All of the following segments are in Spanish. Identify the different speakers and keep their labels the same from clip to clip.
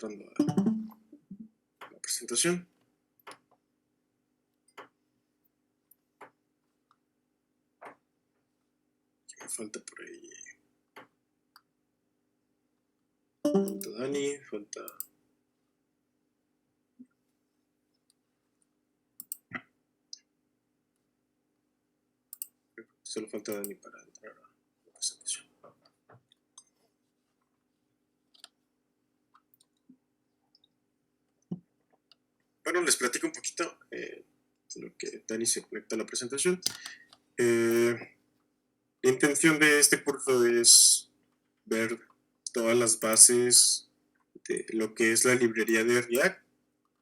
Speaker 1: Entrando a la presentación. Me falta por ahí. Falta Dani, falta. Solo falta Dani para entrar a la presentación. Bueno, les platico un poquito de lo que Dani se conecta a la presentación. La intención de este curso es ver todas las bases de lo que es la librería de React,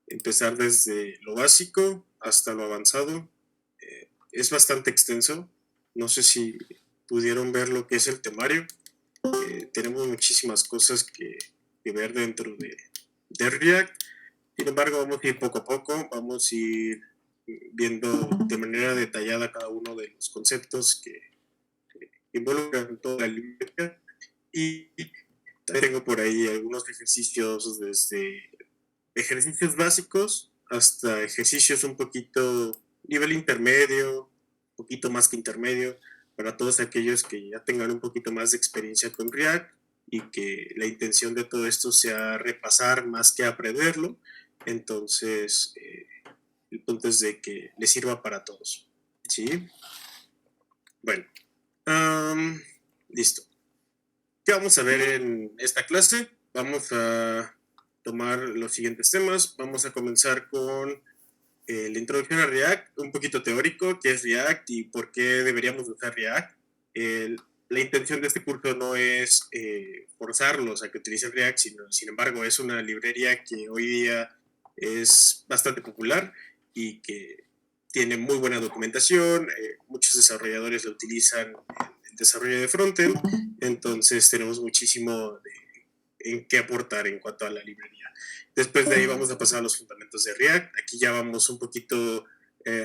Speaker 1: empezar desde lo básico hasta lo avanzado. Es bastante extenso, no sé si pudieron ver lo que es el temario. Tenemos muchísimas cosas que ver dentro de React. Sin embargo, vamos a ir poco a poco, vamos a ir viendo de manera detallada cada uno de los conceptos que involucran toda la librería. Y también tengo por ahí algunos ejercicios, desde ejercicios básicos hasta ejercicios un poquito nivel intermedio, un poquito más que intermedio, para todos aquellos que ya tengan un poquito más de experiencia con React y que la intención de todo esto sea repasar más que aprenderlo. Entonces, el punto es de que les sirva para todos. ¿Sí? Bueno, listo. ¿Qué vamos a ver en esta clase? Vamos a tomar los siguientes temas. Vamos a comenzar con la introducción a React, un poquito teórico, qué es React y por qué deberíamos usar React. La intención de este curso no es forzarlos a que utilicen React, sino, sin embargo, es una librería que hoy día es bastante popular y que tiene muy buena documentación. Muchos desarrolladores la utilizan en el desarrollo de frontend, entonces tenemos muchísimo en qué aportar en cuanto a la librería. Después de ahí vamos a pasar a los fundamentos de React. Aquí ya vamos un poquito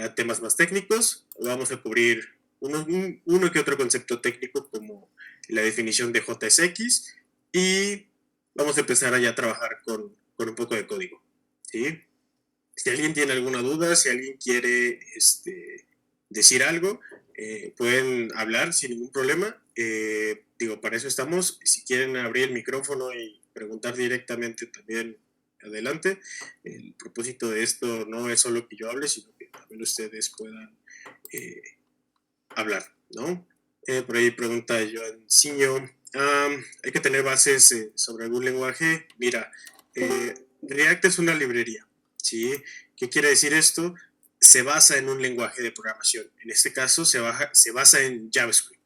Speaker 1: a temas más técnicos. Vamos a cubrir uno que otro concepto técnico, como la definición de JSX, y vamos a empezar allá a trabajar con un poco de código. ¿Sí? Si alguien tiene alguna duda, si alguien quiere decir algo, pueden hablar sin ningún problema. Digo, para eso estamos. Si quieren abrir el micrófono y preguntar directamente, también adelante. El propósito de esto no es solo que yo hable, sino que también ustedes puedan hablar, ¿no? Por ahí pregunta Joan Ciño. Hay que tener bases sobre algún lenguaje. Mira, React es una librería, ¿sí? ¿Qué quiere decir esto? Se basa en un lenguaje de programación. En este caso, se basa en JavaScript.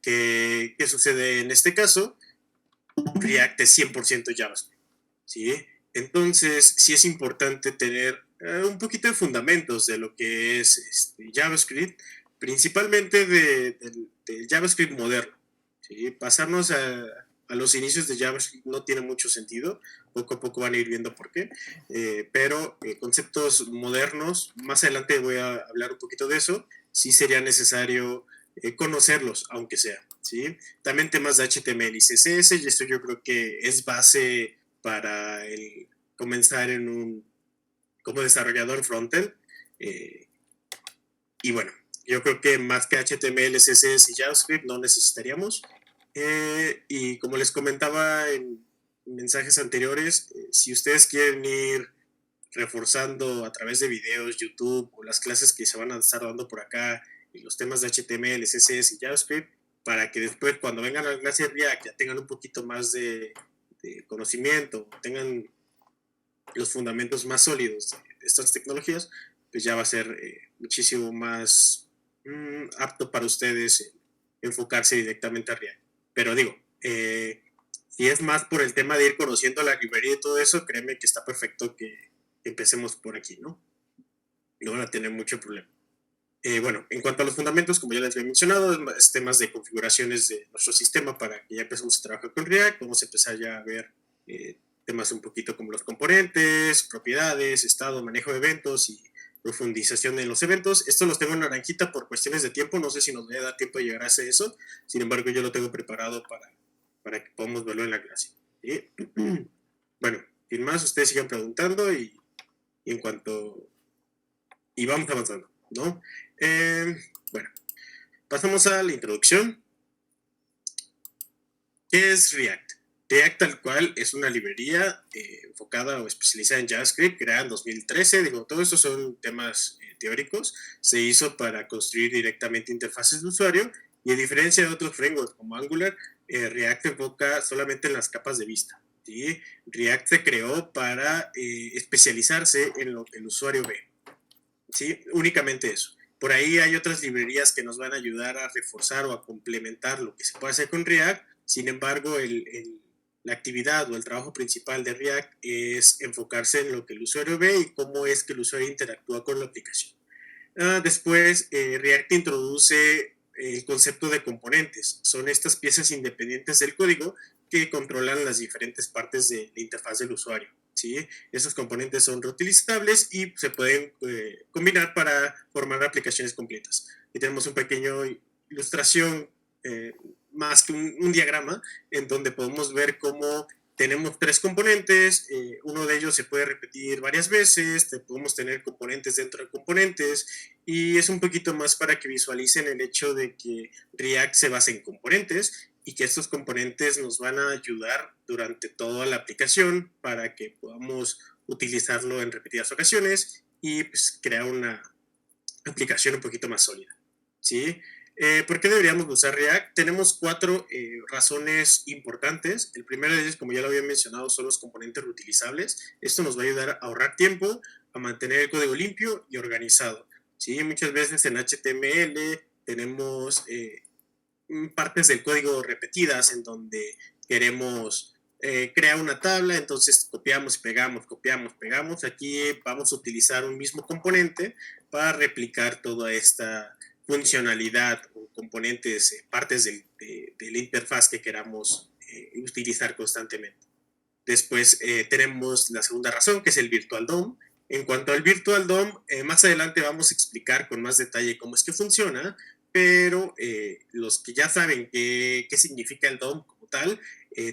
Speaker 1: ¿Qué sucede en este caso? React es 100% JavaScript, ¿sí? Entonces, sí es importante tener un poquito de fundamentos de lo que es JavaScript, principalmente del JavaScript moderno, ¿sí? Pasarnos a los inicios de JavaScript no tiene mucho sentido, poco a poco van a ir viendo por qué, pero conceptos modernos, más adelante voy a hablar un poquito de eso, sí sería necesario conocerlos, aunque sea, ¿sí? También temas de HTML y CSS, y esto yo creo que es base para comenzar como desarrollador frontend. Y bueno, yo creo que más que HTML, CSS y JavaScript no necesitaríamos. Y como les comentaba en mensajes anteriores, si ustedes quieren ir reforzando a través de videos, YouTube o las clases que se van a estar dando por acá y los temas de HTML, CSS y JavaScript, para que después cuando vengan a la clase de React ya tengan un poquito más de conocimiento, tengan los fundamentos más sólidos de estas tecnologías, pues ya va a ser muchísimo más apto para ustedes enfocarse directamente a React. Pero digo, si es más por el tema de ir conociendo la librería y todo eso, créeme que está perfecto que empecemos por aquí, ¿no? No van a tener mucho problema. Bueno, en cuanto a los fundamentos, como ya les había mencionado, es temas de configuraciones de nuestro sistema para que ya empecemos a trabajar con React. Vamos a empezar ya a ver temas un poquito como los componentes, propiedades, estado, manejo de eventos y profundización en los eventos. Esto los tengo en naranjita por cuestiones de tiempo. No sé si nos va a dar tiempo de llegar a hacer eso. Sin embargo, yo lo tengo preparado para que podamos verlo en la clase. ¿Sí? Bueno, sin más, ustedes sigan preguntando y y vamos avanzando, ¿no? Bueno, pasamos a la introducción. ¿Qué es React? React tal cual es una librería enfocada o especializada en JavaScript, creada en 2013. Digo, todo esto son temas teóricos. Se hizo para construir directamente interfaces de usuario y a diferencia de otros frameworks como Angular, React se enfoca solamente en las capas de vista. ¿Sí? React se creó para especializarse en lo que el usuario ve. ¿Sí? Únicamente eso. Por ahí hay otras librerías que nos van a ayudar a reforzar o a complementar lo que se puede hacer con React. Sin embargo, la actividad o el trabajo principal de React es enfocarse en lo que el usuario ve y cómo es que el usuario interactúa con la aplicación. Después, React introduce el concepto de componentes. Son estas piezas independientes del código que controlan las diferentes partes de la interfaz del usuario. ¿Sí? Esos componentes son reutilizables y se pueden combinar para formar aplicaciones completas. Y tenemos una pequeña ilustración, más que un diagrama, en donde podemos ver cómo tenemos tres componentes, uno de ellos se puede repetir varias veces, podemos tener componentes dentro de componentes, y es un poquito más para que visualicen el hecho de que React se basa en componentes y que estos componentes nos van a ayudar durante toda la aplicación para que podamos utilizarlo en repetidas ocasiones y pues, crear una aplicación un poquito más sólida. ¿Sí? ¿Por qué deberíamos usar React? Tenemos cuatro razones importantes. El primero de ellos, como ya lo había mencionado, son los componentes reutilizables. Esto nos va a ayudar a ahorrar tiempo, a mantener el código limpio y organizado. ¿Sí? Muchas veces en HTML tenemos partes del código repetidas en donde queremos crear una tabla, entonces copiamos, pegamos, copiamos, pegamos. Aquí vamos a utilizar un mismo componente para replicar toda esta funcionalidad o componentes, partes de la interfaz que queramos utilizar constantemente. Después tenemos la segunda razón, que es el Virtual DOM. En cuanto al Virtual DOM, más adelante vamos a explicar con más detalle cómo es que funciona, pero los que ya saben qué significa el DOM como tal,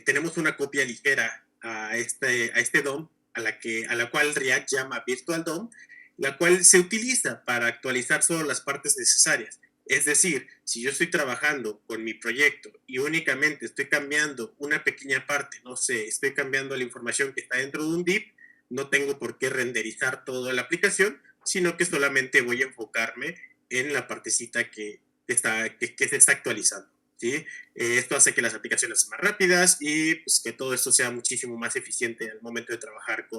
Speaker 1: tenemos una copia ligera a este DOM, a la cual React llama Virtual DOM, la cual se utiliza para actualizar solo las partes necesarias. Es decir, si yo estoy trabajando con mi proyecto y únicamente estoy cambiando una pequeña parte, no sé, estoy cambiando la información que está dentro de un div, no tengo por qué renderizar toda la aplicación, sino que solamente voy a enfocarme en la partecita que se está actualizando. ¿Sí? Esto hace que las aplicaciones sean más rápidas y pues, que todo esto sea muchísimo más eficiente al momento de trabajar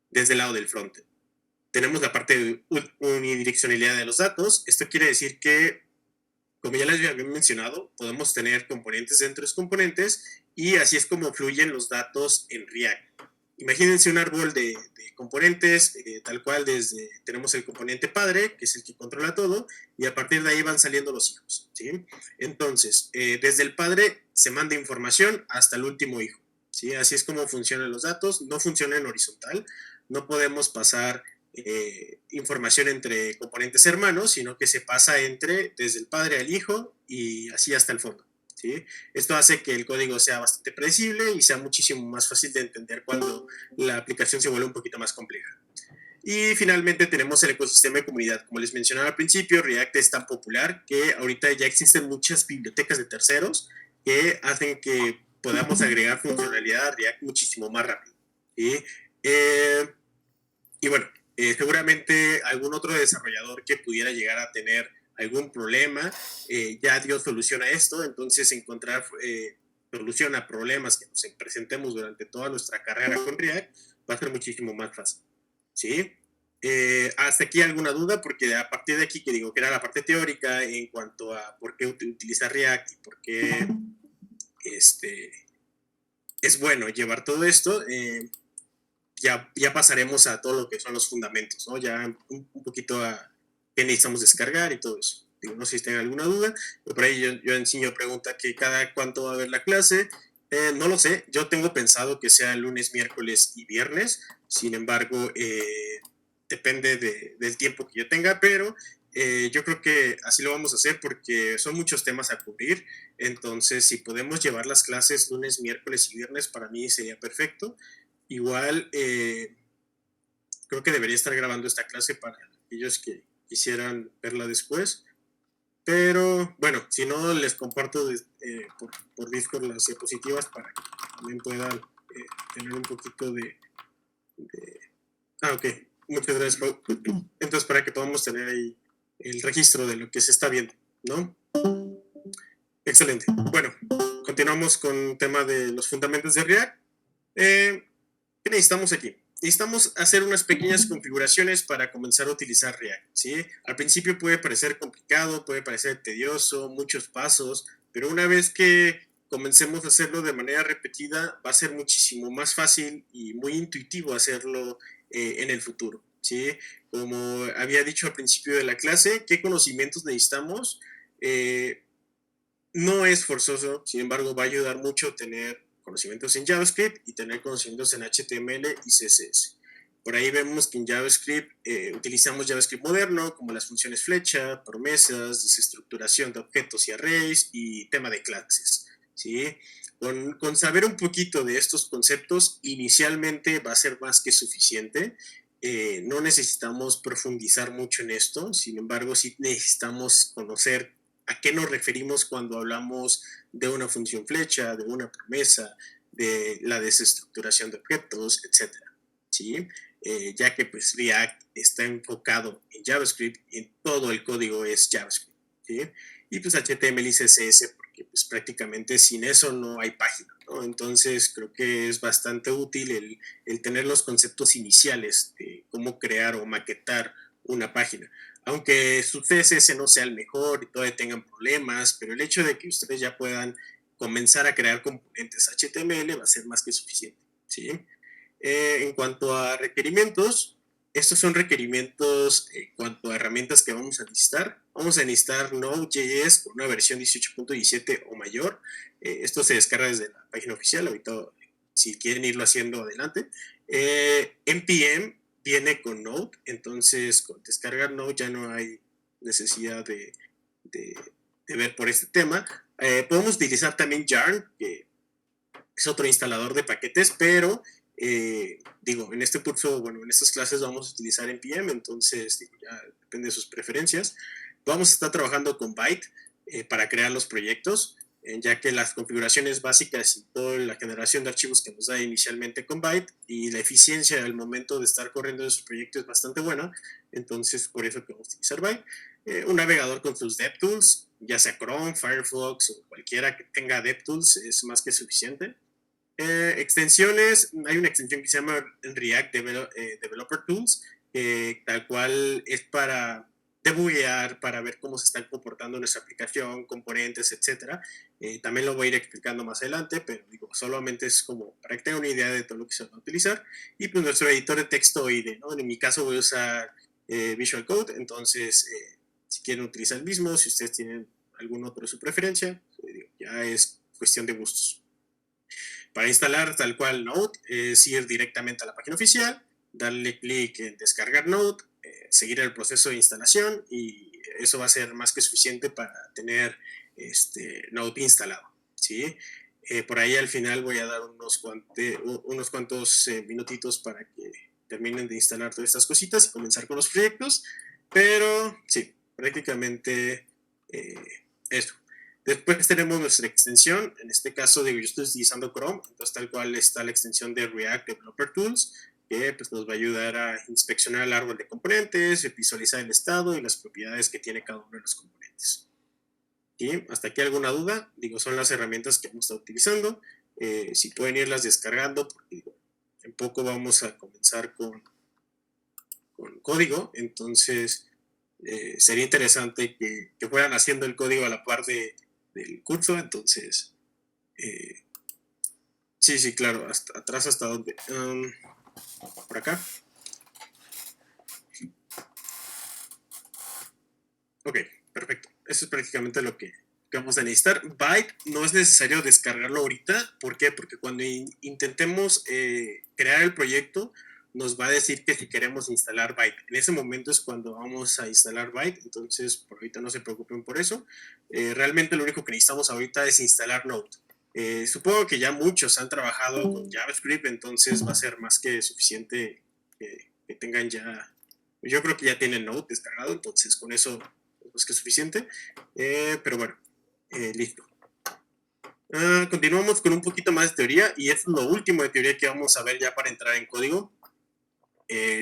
Speaker 1: desde el lado del frontend. Tenemos la parte de unidireccionalidad de los datos. Esto quiere decir que, como ya les había mencionado, podemos tener componentes dentro de los componentes y así es como fluyen los datos en React. Imagínense un árbol de componentes, tal cual tenemos el componente padre, que es el que controla todo, y a partir de ahí van saliendo los hijos. ¿Sí? Entonces, desde el padre se manda información hasta el último hijo. ¿Sí? Así es como funcionan los datos. No funciona en horizontal. No podemos pasar información entre componentes hermanos, sino que se pasa desde el padre al hijo y así hasta el fondo. ¿Sí? Esto hace que el código sea bastante predecible y sea muchísimo más fácil de entender cuando la aplicación se vuelve un poquito más compleja. Y finalmente tenemos el ecosistema de comunidad. Como les mencionaba al principio, React es tan popular que ahorita ya existen muchas bibliotecas de terceros que hacen que podamos agregar funcionalidad a React muchísimo más rápido. ¿Sí? Y bueno, seguramente algún otro desarrollador que pudiera llegar a tener algún problema ya dio solución a esto, entonces encontrar solución a problemas que nos presentemos durante toda nuestra carrera con React va a ser muchísimo más fácil. ¿Sí? ¿Hasta aquí alguna duda? Porque a partir de aquí, que digo que era la parte teórica en cuanto a por qué utilizar React y por qué es bueno llevar todo esto, ya pasaremos a todo lo que son los fundamentos, ¿no? Ya un poquito a qué necesitamos descargar y todo eso. Digo, no sé si tengan alguna duda, pero por ahí yo enseño pregunta que cada cuánto va a haber la clase. No lo sé, yo tengo pensado que sea lunes, miércoles y viernes, sin embargo, depende del tiempo que yo tenga, pero yo creo que así lo vamos a hacer porque son muchos temas a cubrir, entonces si podemos llevar las clases lunes, miércoles y viernes, para mí sería perfecto. Igual, creo que debería estar grabando esta clase para aquellos que quisieran verla después. Pero bueno, si no, les comparto por Discord las diapositivas para que también puedan tener un poquito de... Ah, ok. Muchas gracias, Pau. Entonces, para que podamos tener ahí el registro de lo que se está viendo, ¿no? Excelente. Bueno, continuamos con el tema de los fundamentos de React. ¿Qué necesitamos aquí? Necesitamos hacer unas pequeñas configuraciones para comenzar a utilizar React, ¿sí? Al principio puede parecer complicado, puede parecer tedioso, muchos pasos, pero una vez que comencemos a hacerlo de manera repetida, va a ser muchísimo más fácil y muy intuitivo hacerlo en el futuro, ¿sí? Como había dicho al principio de la clase, ¿qué conocimientos necesitamos? No es forzoso, sin embargo, va a ayudar mucho tener conocimientos en JavaScript y tener conocimientos en HTML y CSS. Por ahí vemos que en JavaScript utilizamos JavaScript moderno, como las funciones flecha, promesas, desestructuración de objetos y arrays y tema de clases, ¿sí? Con saber un poquito de estos conceptos, inicialmente va a ser más que suficiente. No necesitamos profundizar mucho en esto, sin embargo, sí necesitamos conocer a qué nos referimos cuando hablamos de una función flecha, de una promesa, de la desestructuración de objetos, etcétera, ¿sí? Ya que pues React está enfocado en JavaScript y en todo el código es JavaScript, ¿sí? Y pues HTML y CSS porque pues prácticamente sin eso no hay página, ¿no? Entonces creo que es bastante útil el tener los conceptos iniciales de cómo crear o maquetar una página, aunque su CSS no sea el mejor y todavía tengan problemas, pero el hecho de que ustedes ya puedan comenzar a crear componentes HTML va a ser más que suficiente, ¿sí? En cuanto a requerimientos, estos son requerimientos en cuanto a herramientas que vamos a necesitar. Vamos a necesitar Node.js con una versión 18.17 o mayor. Esto se descarga desde la página oficial, ahorita si quieren irlo haciendo adelante. NPM viene con Node, entonces con descargar Node ya no hay necesidad de, de ver por este tema. Podemos utilizar también Yarn, que es otro instalador de paquetes, pero digo, en este curso, bueno, en estas clases vamos a utilizar NPM, entonces digo, ya depende de sus preferencias. Vamos a estar trabajando con Byte para crear los proyectos, ya que las configuraciones básicas y toda la generación de archivos que nos da inicialmente con Byte y la eficiencia al momento de estar corriendo esos proyectos es bastante buena, entonces por eso que vamos a utilizar Byte. Un navegador con sus DevTools, ya sea Chrome, Firefox o cualquiera que tenga DevTools, es más que suficiente. Extensiones, hay una extensión que se llama React Developer Tools, que tal cual es para debuguear, para ver cómo se está comportando nuestra aplicación, componentes, etcétera. También lo voy a ir explicando más adelante, pero digo, solamente es como para que tengan una idea de todo lo que se va a utilizar. Y pues nuestro editor de texto IDE, ¿no? En mi caso voy a usar Visual Code, entonces si quieren utilizar el mismo, si ustedes tienen algún otro de su preferencia, ya es cuestión de gustos. Para instalar tal cual Node, es ir directamente a la página oficial, darle clic en descargar Node, seguir el proceso de instalación y eso va a ser más que suficiente para tener Node instalado, ¿sí? Por ahí al final voy a dar unos cuantos minutitos para que terminen de instalar todas estas cositas y comenzar con los proyectos, pero sí, prácticamente eso. Después tenemos nuestra extensión, en este caso digo, yo estoy utilizando Chrome, entonces tal cual está la extensión de React Developer Tools, que pues, nos va a ayudar a inspeccionar el árbol de componentes, visualizar el estado y las propiedades que tiene cada uno de los componentes. ¿Y hasta aquí alguna duda? Digo, son las herramientas que hemos estado utilizando. Si pueden irlas descargando, porque digo, en poco vamos a comenzar con código, entonces sería interesante que fueran haciendo el código a la par del curso, entonces sí, claro, hasta atrás hasta donde por acá. Ok, perfecto, eso es prácticamente lo que vamos a necesitar. Byte no es necesario descargarlo ahorita. ¿Por qué? Porque cuando intentemos crear el proyecto nos va a decir que si queremos instalar Byte. En ese momento es cuando vamos a instalar Byte, entonces por ahorita no se preocupen por eso. Realmente lo único que necesitamos ahorita es instalar Node. Supongo que ya muchos han trabajado con JavaScript, entonces va a ser más que suficiente que tengan ya. Yo creo que ya tienen Node descargado, entonces con eso es más que suficiente. Pero bueno, listo. Continuamos con un poquito más de teoría, y es lo último de teoría que vamos a ver ya para entrar en código.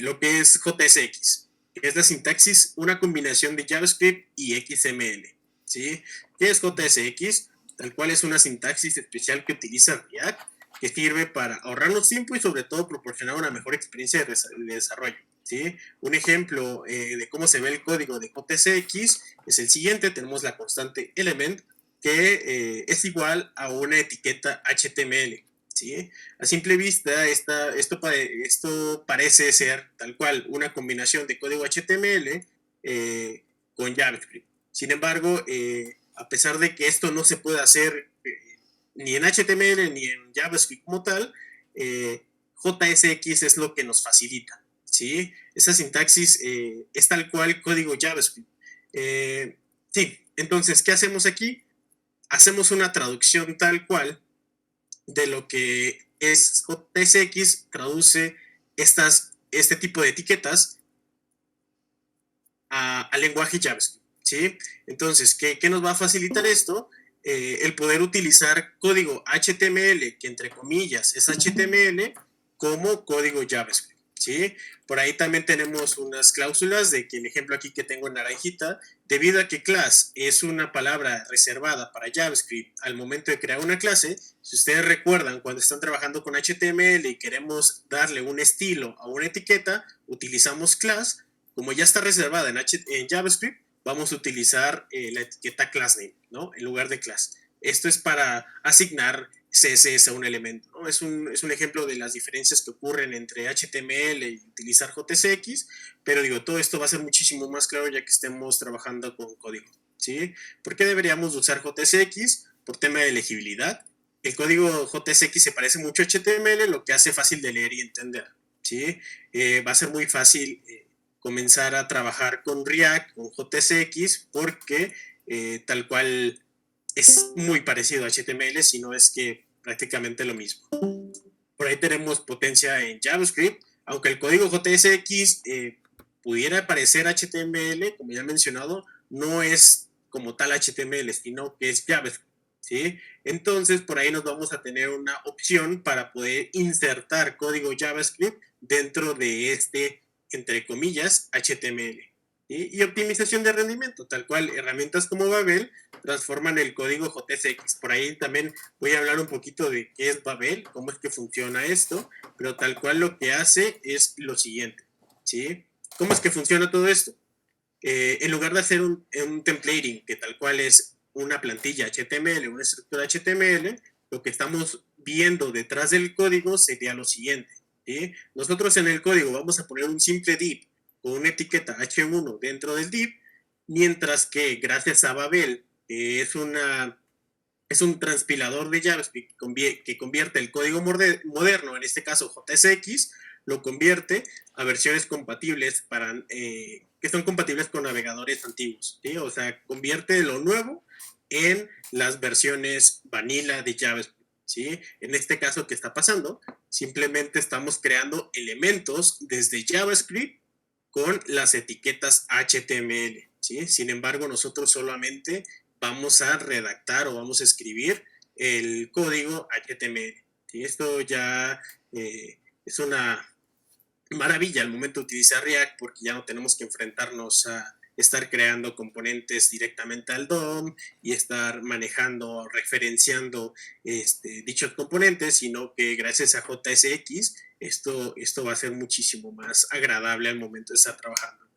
Speaker 1: Lo que es JSX, que es la sintaxis, una combinación de JavaScript y XML. ¿Sí? ¿Qué es JSX? Tal cual es una sintaxis especial que utiliza React, que sirve para ahorrarnos tiempo y sobre todo proporcionar una mejor experiencia de desarrollo. ¿Sí? Un ejemplo de cómo se ve el código de JSX es el siguiente. Tenemos la constante element, que es igual a una etiqueta HTML. ¿Sí? A simple vista, esto parece ser tal cual una combinación de código HTML con JavaScript. Sin embargo, a pesar de que esto no se puede hacer ni en HTML ni en JavaScript como tal, JSX es lo que nos facilita. ¿Sí? Esa sintaxis es tal cual código JavaScript. Sí, entonces, ¿qué hacemos aquí? Hacemos una traducción tal cual de lo que es JSX, traduce este tipo de etiquetas al lenguaje JavaScript. ¿Sí? Entonces, ¿qué nos va a facilitar esto? El poder utilizar código HTML, que entre comillas es HTML, como código JavaScript. ¿Sí? Por ahí también tenemos unas cláusulas de que el ejemplo aquí que tengo en naranjita, debido a que class es una palabra reservada para JavaScript al momento de crear una clase, si ustedes recuerdan cuando están trabajando con HTML y queremos darle un estilo a una etiqueta, utilizamos class. Como ya está reservada en JavaScript, vamos a utilizar la etiqueta className, ¿no? En lugar de class. Esto es para asignar CSS a un elemento, ¿no? Es un ejemplo de las diferencias que ocurren entre HTML y utilizar JSX, pero digo, todo esto va a ser muchísimo más claro ya que estemos trabajando con código, ¿sí? ¿Por qué deberíamos usar JSX? Por tema de legibilidad. El código JSX se parece mucho a HTML, lo que hace fácil de leer y entender, ¿sí? Va a ser muy fácil comenzar a trabajar con React, con JSX, porque tal cual es muy parecido a HTML, si no es que prácticamente lo mismo. Por ahí tenemos potencia en JavaScript, aunque el código JSX pudiera parecer HTML, como ya he mencionado, no es como tal HTML, sino que es JavaScript. ¿Sí? Entonces, por ahí nos vamos a tener una opción para poder insertar código JavaScript dentro de este, entre comillas, HTML. ¿Sí? Y optimización de rendimiento, tal cual herramientas como Babel transforman el código JSX. Por ahí también voy a hablar un poquito de qué es Babel, cómo es que funciona esto, pero tal cual lo que hace es lo siguiente. ¿Sí? ¿Cómo es que funciona todo esto? En lugar de hacer un templating, que tal cual es una plantilla HTML, una estructura HTML, lo que estamos viendo detrás del código sería lo siguiente. ¿Sí? Nosotros en el código vamos a poner un simple div con una etiqueta h1 dentro del div, mientras que gracias a Babel, es un transpilador de JavaScript que convierte el código moderno, en este caso JSX, lo convierte a versiones compatibles que son compatibles con navegadores antiguos. ¿Sí? O sea, convierte lo nuevo en las versiones vanilla de JavaScript. ¿Sí? En este caso, ¿qué está pasando? Simplemente estamos creando elementos desde JavaScript con las etiquetas HTML. ¿Sí? Sin embargo, nosotros solamente vamos a redactar o vamos a escribir el código HTML. ¿Sí? Esto ya es una maravilla al momento de utilizar React, porque ya no tenemos que enfrentarnos a estar creando componentes directamente al DOM y estar manejando, referenciando dichos componentes, sino que gracias a JSX esto va a ser muchísimo más agradable al momento de estar trabajando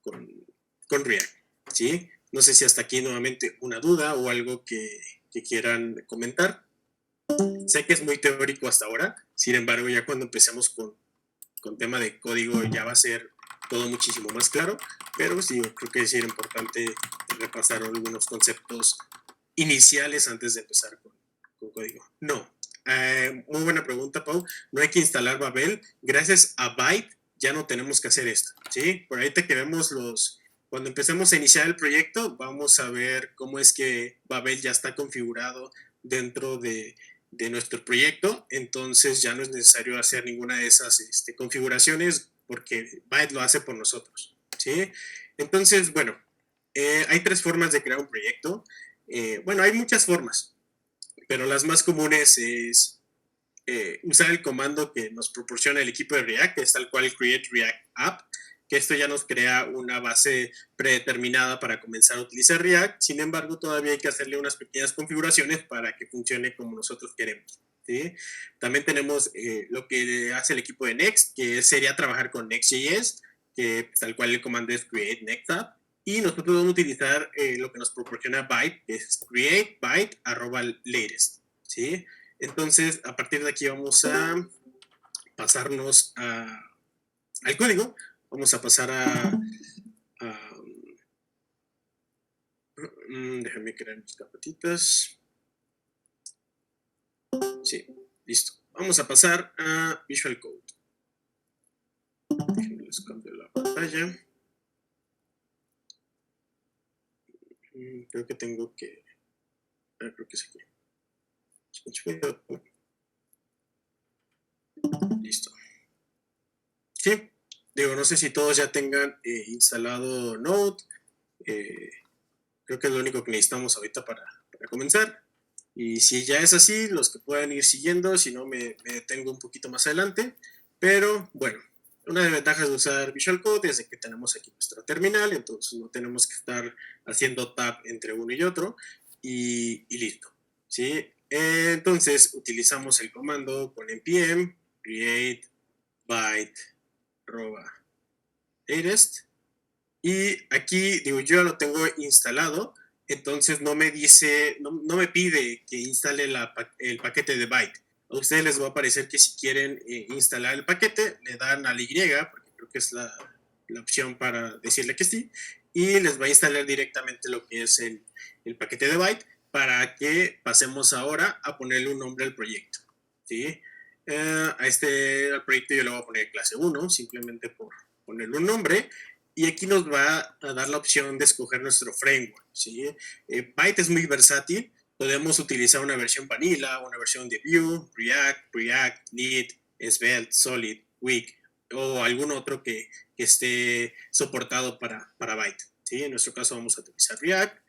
Speaker 1: con React. ¿Sí? No sé si hasta aquí nuevamente una duda o algo que quieran comentar. Sé que es muy teórico hasta ahora, sin embargo, ya cuando empecemos con tema de código ya va a ser todo muchísimo más claro, pero sí, creo que es importante repasar algunos conceptos iniciales antes de empezar con código. No, muy buena pregunta, Pau. No hay que instalar Babel. Gracias a Byte ya no tenemos que hacer esto, ¿sí? Por ahí te queremos cuando empecemos a iniciar el proyecto, vamos a ver cómo es que Babel ya está configurado dentro de nuestro proyecto, entonces ya no es necesario hacer ninguna de esas configuraciones porque Byte lo hace por nosotros, ¿sí? Entonces, bueno, hay 3 formas de crear un proyecto. Bueno, hay muchas formas, pero las más comunes es usar el comando que nos proporciona el equipo de React, que es tal cual Create React App, que esto ya nos crea una base predeterminada para comenzar a utilizar React. Sin embargo, todavía hay que hacerle unas pequeñas configuraciones para que funcione como nosotros queremos, ¿sí? También tenemos lo que hace el equipo de Next, que sería trabajar con Next.js, que tal cual el comando es Create Next App. Y nosotros vamos a utilizar lo que nos proporciona Byte, que es create byte @latest, ¿sí? Entonces, a partir de aquí vamos a pasarnos al código. Vamos a pasar déjame crear mis carpetitas. Sí, listo. Vamos a pasar a Visual Code. Déjenme les cambio la pantalla. Creo que tengo que... creo que es aquí. Listo. Sí, digo, no sé si todos ya tengan instalado Node. Creo que es lo único que necesitamos ahorita para comenzar. Y si ya es así, los que puedan ir siguiendo, si no me detengo un poquito más adelante. Pero bueno, una de las ventajas de usar Visual Code es de que tenemos aquí nuestra terminal, entonces no tenemos que estar haciendo tab entre uno y otro y listo, ¿sí? Entonces utilizamos el comando con npm create byte latest y aquí, digo, yo ya lo tengo instalado, entonces no me dice, no me pide que instale el paquete de Byte. A ustedes les va a aparecer que si quieren instalar el paquete, le dan a la Y, porque creo que es la opción para decirle que sí, y les va a instalar directamente lo que es el paquete de Byte para que pasemos ahora a ponerle un nombre al proyecto, ¿sí? Al proyecto yo le voy a poner clase 1, simplemente por ponerle un nombre. Y aquí nos va a dar la opción de escoger nuestro framework, ¿sí? Byte es muy versátil. Podemos utilizar una versión vanilla, una versión de Vue, React, Neat, Svelte, Solid, Weak o algún otro que esté soportado para Byte, ¿sí? En nuestro caso vamos a utilizar React.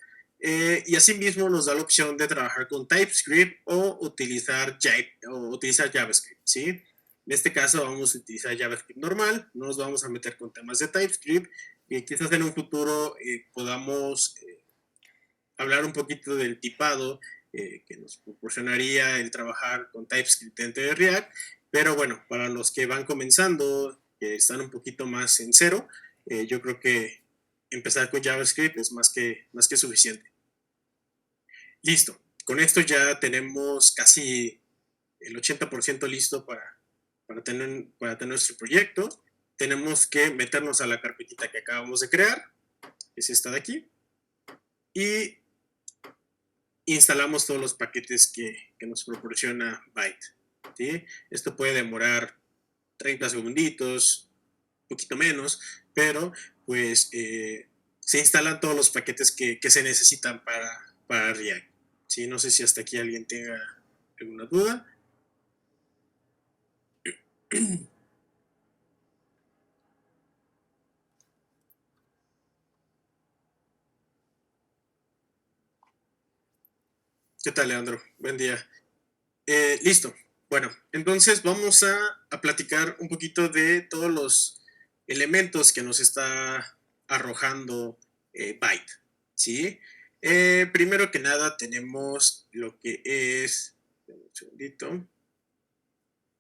Speaker 1: Y asimismo nos da la opción de trabajar con TypeScript o utilizar JavaScript, ¿sí? En este caso vamos a utilizar JavaScript normal, no nos vamos a meter con temas de TypeScript y quizás en un futuro podamos hablar un poquito del tipado que nos proporcionaría el trabajar con TypeScript dentro de React, pero bueno, para los que van comenzando, que están un poquito más en cero, yo creo que empezar con JavaScript es más que suficiente. Listo, con esto ya tenemos casi el 80% listo para tener nuestro proyecto. Tenemos que meternos a la carpetita que acabamos de crear, que es esta de aquí, y instalamos todos los paquetes que nos proporciona Byte, ¿sí? Esto puede demorar 30 segunditos, un poquito menos, pero pues se instalan todos los paquetes que se necesitan para React, ¿sí? No sé si hasta aquí alguien tenga alguna duda. ¿Qué tal, Leandro? Buen día. Listo. Bueno, entonces vamos a platicar un poquito de todos los elementos que nos está arrojando Byte, ¿sí? Primero que nada tenemos lo que es... Un segundito.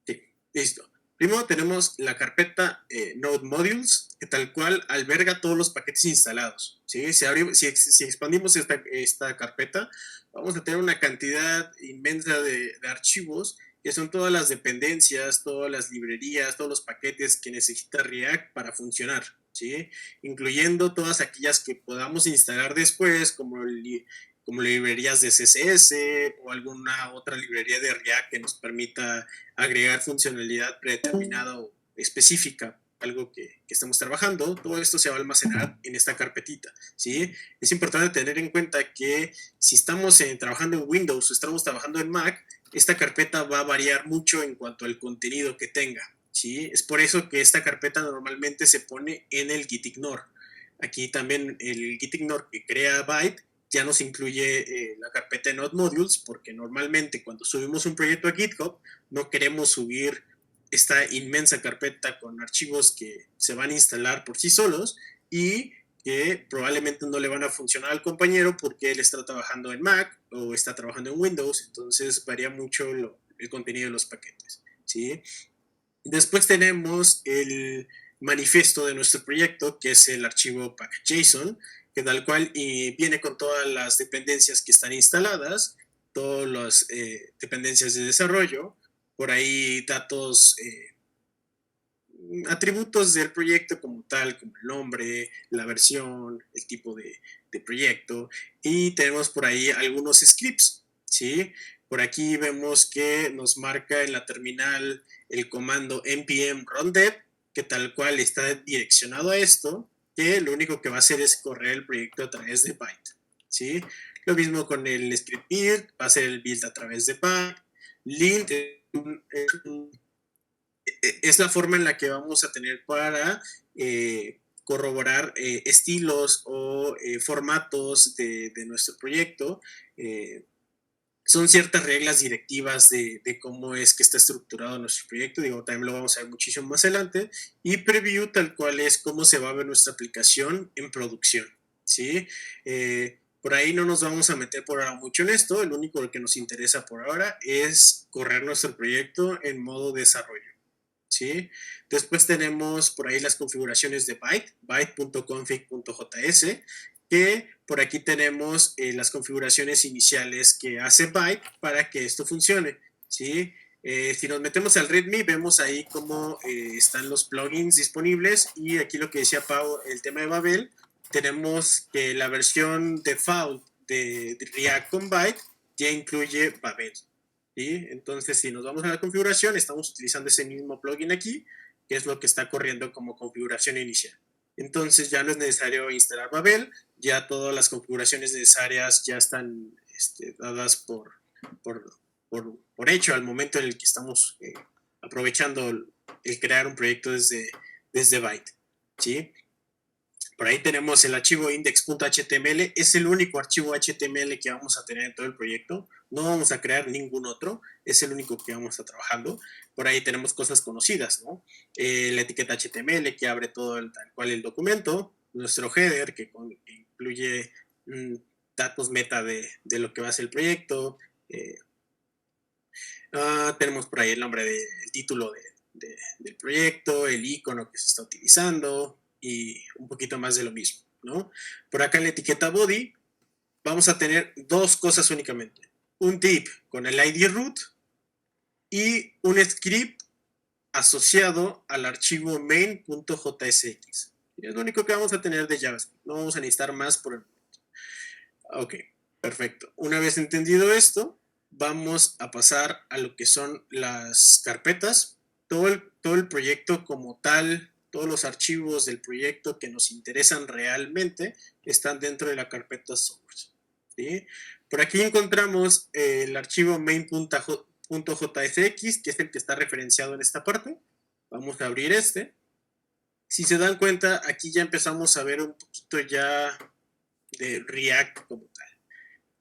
Speaker 1: Sí, listo. Primero tenemos la carpeta Node Modules, que tal cual alberga todos los paquetes instalados, ¿sí? Si expandimos esta carpeta, vamos a tener una cantidad inmensa de archivos que son todas las dependencias, todas las librerías, todos los paquetes que necesita React para funcionar, ¿sí? Incluyendo todas aquellas que podamos instalar después, como librerías de CSS o alguna otra librería de React que nos permita agregar funcionalidad predeterminada o específica, algo que estamos trabajando, todo esto se va a almacenar en esta carpetita, ¿sí? Es importante tener en cuenta que si estamos trabajando en Windows o estamos trabajando en Mac, esta carpeta va a variar mucho en cuanto al contenido que tenga, ¿sí? Es por eso que esta carpeta normalmente se pone en el gitignore. Aquí también el gitignore que crea Byte ya nos incluye la carpeta de Node Modules, porque normalmente cuando subimos un proyecto a GitHub no queremos subir esta inmensa carpeta con archivos que se van a instalar por sí solos y que probablemente no le van a funcionar al compañero porque él está trabajando en Mac o está trabajando en Windows, entonces varía mucho el contenido de los paquetes, ¿sí? Después tenemos el manifiesto de nuestro proyecto, que es el archivo pack.json, que tal cual viene con todas las dependencias que están instaladas, todas las dependencias de desarrollo, por ahí datos, atributos del proyecto como tal, como el nombre, la versión, el tipo de proyecto, y tenemos por ahí algunos scripts, ¿sí? Por aquí vemos que nos marca en la terminal el comando npm rundev, que tal cual está direccionado a esto, que lo único que va a hacer es correr el proyecto a través de Byte, ¿sí? Lo mismo con el script build, va a ser el build a través de Byte. Lint es la forma en la que vamos a tener para corroborar estilos o formatos de nuestro proyecto. Son ciertas reglas directivas de cómo es que está estructurado nuestro proyecto. Digo, también lo vamos a ver muchísimo más adelante. Y preview tal cual es cómo se va a ver nuestra aplicación en producción, ¿sí? Por ahí no nos vamos a meter por ahora mucho en esto. El único que nos interesa por ahora es correr nuestro proyecto en modo desarrollo, ¿sí? Después tenemos por ahí las configuraciones de Byte, byte.config.js, que por aquí tenemos las configuraciones iniciales que hace Byte para que esto funcione, ¿sí? Si nos metemos al README, vemos ahí cómo están los plugins disponibles, y aquí lo que decía Pau, el tema de Babel, tenemos que la versión default de React con Byte ya incluye Babel, ¿sí? Entonces, si nos vamos a la configuración, estamos utilizando ese mismo plugin aquí, que es lo que está corriendo como configuración inicial. Entonces, ya no es necesario instalar Babel, ya todas las configuraciones necesarias ya están dadas por hecho al momento en el que estamos aprovechando el crear un proyecto desde Byte, ¿sí? Por ahí tenemos el archivo index.html, es el único archivo HTML que vamos a tener en todo el proyecto, no vamos a crear ningún otro, es el único que vamos a estar trabajando. Por ahí tenemos cosas conocidas, ¿no? La etiqueta HTML que abre todo tal cual el documento, nuestro header que incluye datos meta de lo que va a ser el proyecto, tenemos por ahí el nombre del título del proyecto, el icono que se está utilizando y un poquito más de lo mismo, ¿no? Por acá en la etiqueta body vamos a tener dos cosas únicamente. Un div con el ID root y un script asociado al archivo main.jsx. Es lo único que vamos a tener de JavaScript. No vamos a necesitar más por el momento. Ok, perfecto. Una vez entendido esto, vamos a pasar a lo que son las carpetas. Todo el proyecto como tal, todos los archivos del proyecto que nos interesan realmente están dentro de la carpeta source, ¿sí? Por aquí encontramos el archivo main.jsx, que es el que está referenciado en esta parte. Vamos a abrir este. Si se dan cuenta, aquí ya empezamos a ver un poquito ya de React como tal.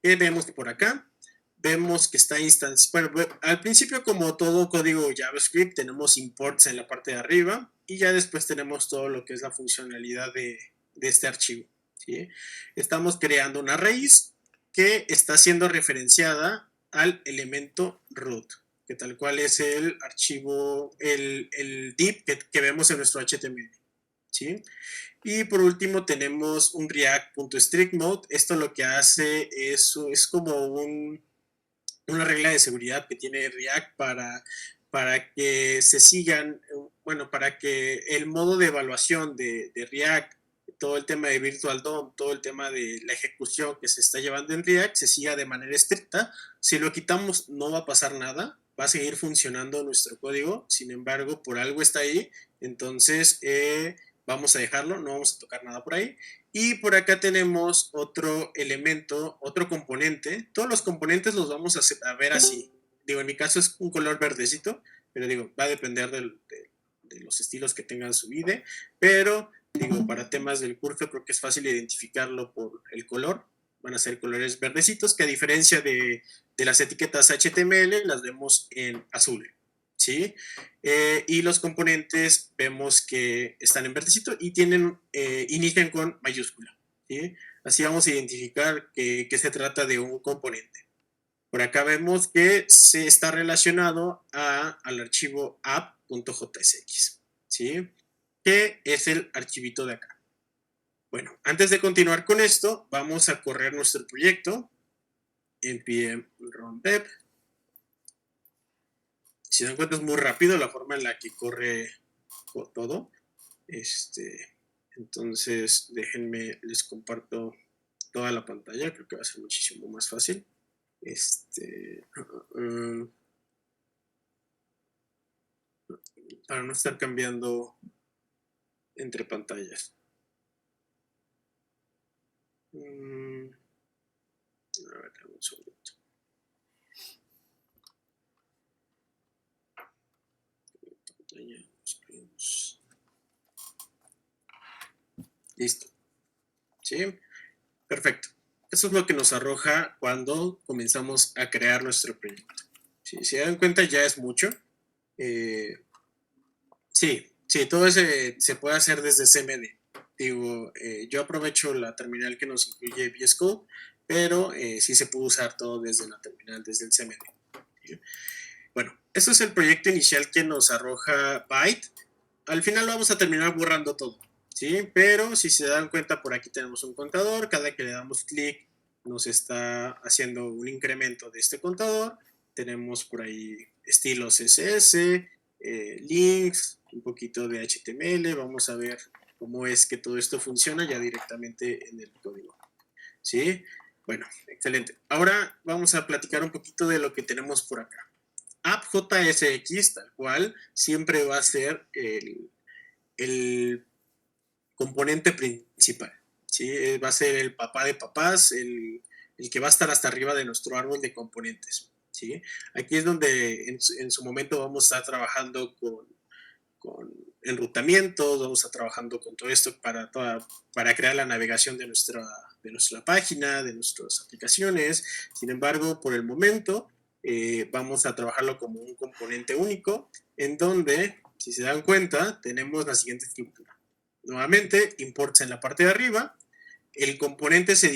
Speaker 1: ¿Qué vemos por acá? Vemos que está instanciado. Bueno, al principio, como todo código JavaScript, tenemos imports en la parte de arriba y ya después tenemos todo lo que es la funcionalidad de este archivo, ¿sí? Estamos creando una raíz que está siendo referenciada al elemento root, que tal cual es el archivo, el div que vemos en nuestro HTML, ¿sí? Y por último tenemos un React.StrictMode. Esto lo que hace es como una regla de seguridad que tiene React para que se sigan, bueno, para que el modo de evaluación de React, todo el tema de Virtual DOM, todo el tema de la ejecución que se está llevando en React se siga de manera estricta. Si lo quitamos no va a pasar nada, va a seguir funcionando nuestro código, sin embargo, por algo está ahí, entonces vamos a dejarlo, no vamos a tocar nada por ahí. Y por acá tenemos otro elemento, otro componente. Todos los componentes los vamos a ver así. Digo, en mi caso es un color verdecito, pero digo, va a depender de los estilos que tengan su IDE, pero digo, para temas del curso creo que es fácil identificarlo por el color. Van a ser colores verdecitos, que a diferencia de las etiquetas HTML las vemos en azul, ¿sí? Y los componentes vemos que están en verdecito y inician con mayúscula, ¿sí? Así vamos a identificar que se trata de un componente. Por acá vemos que se está relacionado al archivo app.jsx, ¿sí? Que es el archivito de acá. Bueno, antes de continuar con esto, vamos a correr nuestro proyecto. npm run dev. Si se dan cuenta es muy rápido la forma en la que corre todo. Entonces, déjenme, les comparto toda la pantalla, creo que va a ser muchísimo más fácil. Para no estar cambiando entre pantallas. A ver, un segundo. Listo. ¿Sí? Perfecto. Eso es lo que nos arroja cuando comenzamos a crear nuestro proyecto. ¿Sí? Si se dan cuenta, ya es mucho. Sí, todo se puede hacer desde CMD. Digo, yo aprovecho la terminal que nos incluye VS Code, pero sí se puede usar todo desde la terminal, desde el CMD. ¿Sí? Bueno, este es el proyecto inicial que nos arroja Byte. Al final lo vamos a terminar borrando todo, ¿sí? Pero si se dan cuenta, por aquí tenemos un contador. Cada que le damos clic nos está haciendo un incremento de este contador. Tenemos por ahí estilos CSS, links, un poquito de HTML. Vamos a ver cómo es que todo esto funciona ya directamente en el código, ¿sí? Bueno, excelente. Ahora vamos a platicar un poquito de lo que tenemos por acá. app.jsx, tal cual, siempre va a ser el componente principal, ¿sí? Va a ser el papá de papás, el que va a estar hasta arriba de nuestro árbol de componentes, ¿sí? Aquí es donde en su momento vamos a estar trabajando con enrutamientos, vamos a estar trabajando con todo esto para crear la navegación de nuestra página, de nuestras aplicaciones. Sin embargo, por el momento, vamos a trabajarlo como un componente único, en donde, si se dan cuenta, tenemos la siguiente estructura. Nuevamente, imports en la parte de arriba, el componente se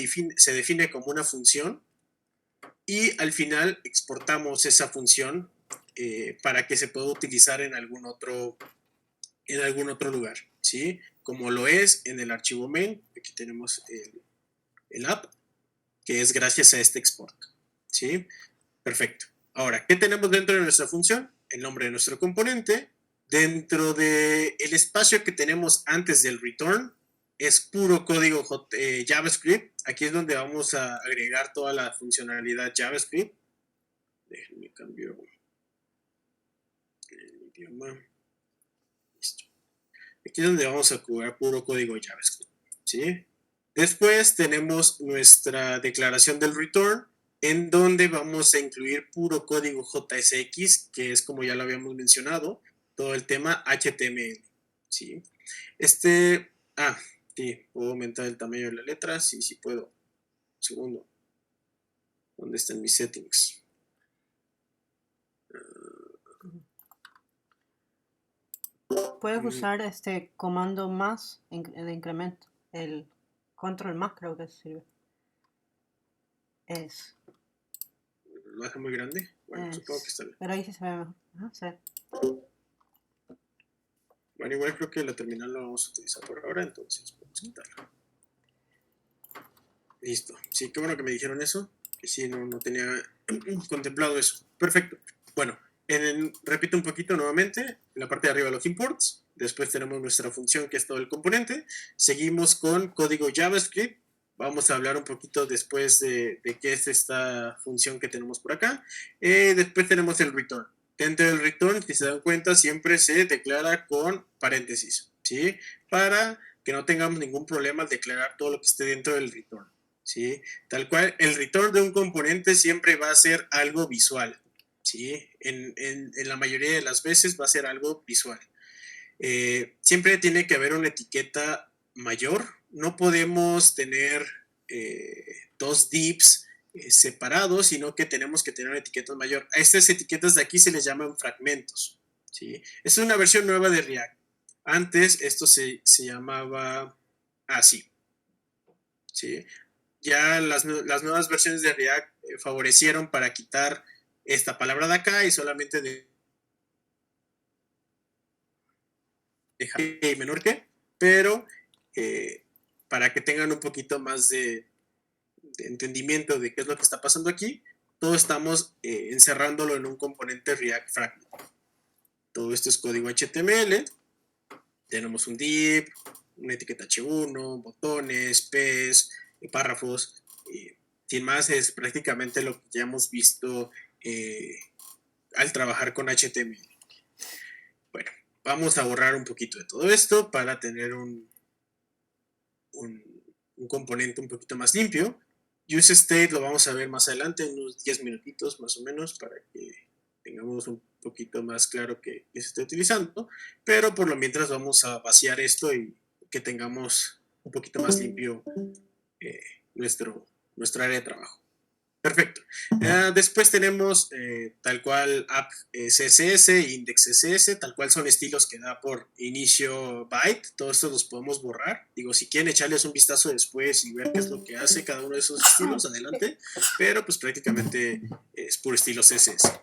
Speaker 1: define como una función y al final exportamos esa función para que se pueda utilizar en algún otro lugar, ¿sí? Como lo es en el archivo main. Aquí tenemos el app, que es gracias a este export, ¿sí? Perfecto. Ahora, ¿qué tenemos dentro de nuestra función? El nombre de nuestro componente. Dentro del espacio que tenemos antes del return, es puro código JavaScript. Aquí es donde vamos a agregar toda la funcionalidad JavaScript. Déjenme cambiar el idioma. Listo. Aquí es donde vamos a jugar puro código JavaScript, ¿sí? Después tenemos nuestra declaración del return, en donde vamos a incluir puro código JSX, que es como ya lo habíamos mencionado, todo el tema HTML, ¿sí? Sí, puedo aumentar el tamaño de la letra, sí puedo. Un segundo. ¿Dónde están mis settings?
Speaker 2: Puedes usar este comando más de incremento, el control más creo que sirve.
Speaker 1: ¿Lo hace muy grande? Bueno, supongo que está bien.
Speaker 2: Pero ahí sí se ve mejor. Ajá, sí.
Speaker 1: Bueno, igual creo que la terminal la vamos a utilizar por ahora, entonces podemos quitarla. Listo. Sí, qué bueno que me dijeron eso, que sí, no tenía contemplado eso. Perfecto. Bueno, repito un poquito nuevamente, en la parte de arriba los imports, después tenemos nuestra función que es todo el componente, seguimos con código JavaScript, Vamos a hablar un poquito después de qué es esta función que tenemos por acá. Después tenemos el return. Dentro del return, si se dan cuenta, siempre se declara con paréntesis, ¿sí? Para que no tengamos ningún problema al declarar todo lo que esté dentro del return, ¿sí? Tal cual, el return de un componente siempre va a ser algo visual, ¿sí? En la mayoría de las veces va a ser algo visual. Siempre tiene que haber una etiqueta mayor. No podemos tener dos divs separados, sino que tenemos que tener una etiqueta mayor. A estas etiquetas de aquí se les llaman fragmentos, ¿sí? Es una versión nueva de React. Antes esto se llamaba así, ¿sí? Ya las nuevas versiones de React favorecieron para quitar esta palabra de acá y solamente dejar menor que, pero para que tengan un poquito más de entendimiento de qué es lo que está pasando aquí, todo estamos encerrándolo en un componente React Fragment. Todo esto es código HTML, tenemos un div, una etiqueta H1, botones, pes, párrafos, sin más es prácticamente lo que ya hemos visto al trabajar con HTML. Bueno, vamos a borrar un poquito de todo esto para tener un componente un poquito más limpio. Use state lo vamos a ver más adelante, en unos 10 minutitos más o menos, para que tengamos un poquito más claro que se está utilizando, pero por lo mientras vamos a vaciar esto y que tengamos un poquito más limpio nuestra área de trabajo. Perfecto. Después tenemos tal cual app CSS, index CSS, tal cual son estilos que da por inicio byte. Todo esto los podemos borrar. Digo, si quieren echarles un vistazo después y ver qué es lo que hace cada uno de esos estilos, adelante. Pero pues prácticamente es puro estilo CSS.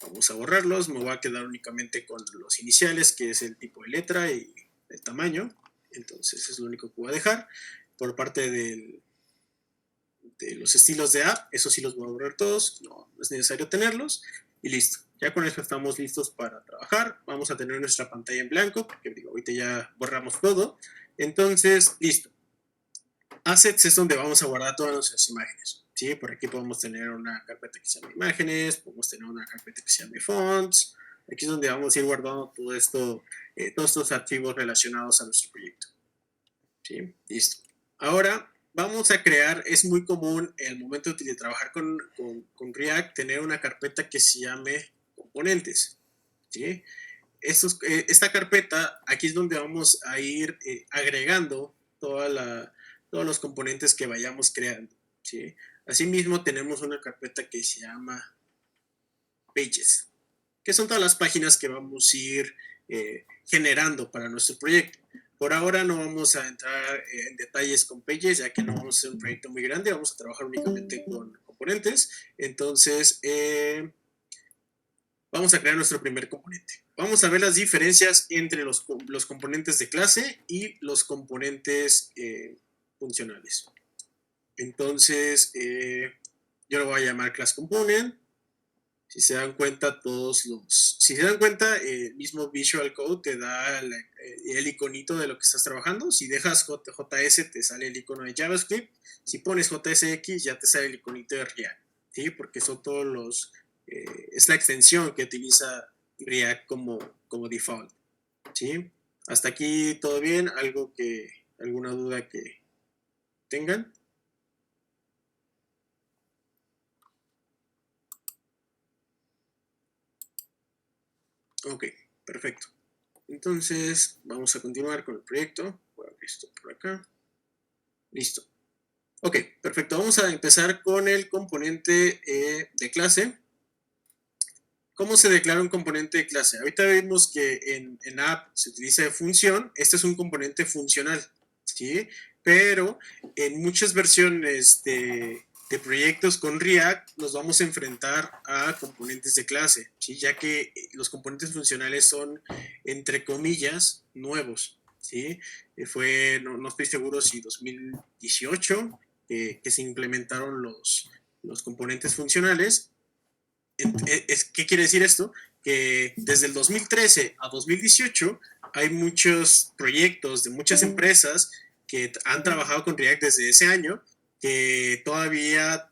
Speaker 1: Vamos a borrarlos. Me voy a quedar únicamente con los iniciales, que es el tipo de letra y el tamaño. Entonces es lo único que voy a dejar. Por parte de los estilos de app, eso sí los voy a borrar todos, no es necesario tenerlos, y listo. Ya con eso estamos listos para trabajar. Vamos a tener nuestra pantalla en blanco, porque digo, ahorita ya borramos todo. Entonces, listo. Assets es donde vamos a guardar todas nuestras imágenes, ¿sí? Por aquí podemos tener una carpeta que se llama imágenes, podemos tener una carpeta que se llama fonts. Aquí es donde vamos a ir guardando todo esto, todos estos archivos relacionados a nuestro proyecto, ¿sí? Listo. Ahora vamos a crear, es muy común en el momento de trabajar con React, tener una carpeta que se llame componentes, ¿sí? Esta carpeta, aquí es donde vamos a ir agregando todos los componentes que vayamos creando, ¿sí? Asimismo, tenemos una carpeta que se llama Pages, que son todas las páginas que vamos a ir generando para nuestro proyecto. Por ahora no vamos a entrar en detalles con Pages, ya que no vamos a hacer un proyecto muy grande, vamos a trabajar únicamente con componentes. Entonces, vamos a crear nuestro primer componente. Vamos a ver las diferencias entre los componentes de clase y los componentes funcionales. Entonces, yo lo voy a llamar class component. Si se dan cuenta, el mismo Visual Code te da el iconito de lo que estás trabajando. Si dejas JS, te sale el icono de JavaScript. Si pones JSX, ya te sale el iconito de React, ¿sí? Porque son todos los... es la extensión que utiliza React como default, ¿sí? Hasta aquí todo bien. ¿Alguna duda que tengan? Ok, perfecto. Entonces, vamos a continuar con el proyecto. Voy a abrir esto por acá. Listo. Ok, perfecto. Vamos a empezar con el componente de clase. ¿Cómo se declara un componente de clase? Ahorita vemos que en app se utiliza de función. Este es un componente funcional, ¿sí? Pero en muchas versiones de proyectos con React nos vamos a enfrentar a componentes de clase, ¿sí? Ya que los componentes funcionales son, entre comillas, nuevos, ¿sí? No estoy seguro si 2018 que se implementaron los componentes funcionales. ¿Qué quiere decir esto? Que desde el 2013 a 2018 hay muchos proyectos de muchas empresas que han trabajado con React desde ese año que todavía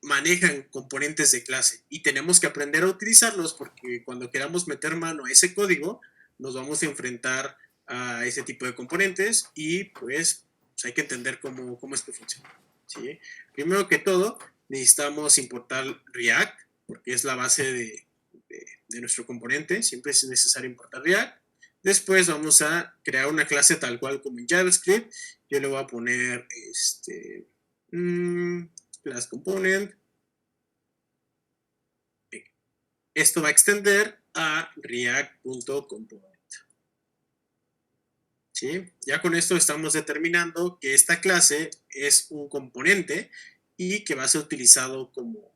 Speaker 1: manejan componentes de clase y tenemos que aprender a utilizarlos porque cuando queramos meter mano a ese código nos vamos a enfrentar a ese tipo de componentes y pues hay que entender cómo es que funciona. ¿Sí? Primero que todo necesitamos importar React porque es la base de nuestro componente, siempre es necesario importar React. Después vamos a crear una clase tal cual como en JavaScript. Yo le voy a poner class component. Esto va a extender a react.component. ¿Sí? Ya con esto estamos determinando que esta clase es un componente y que va a ser utilizado como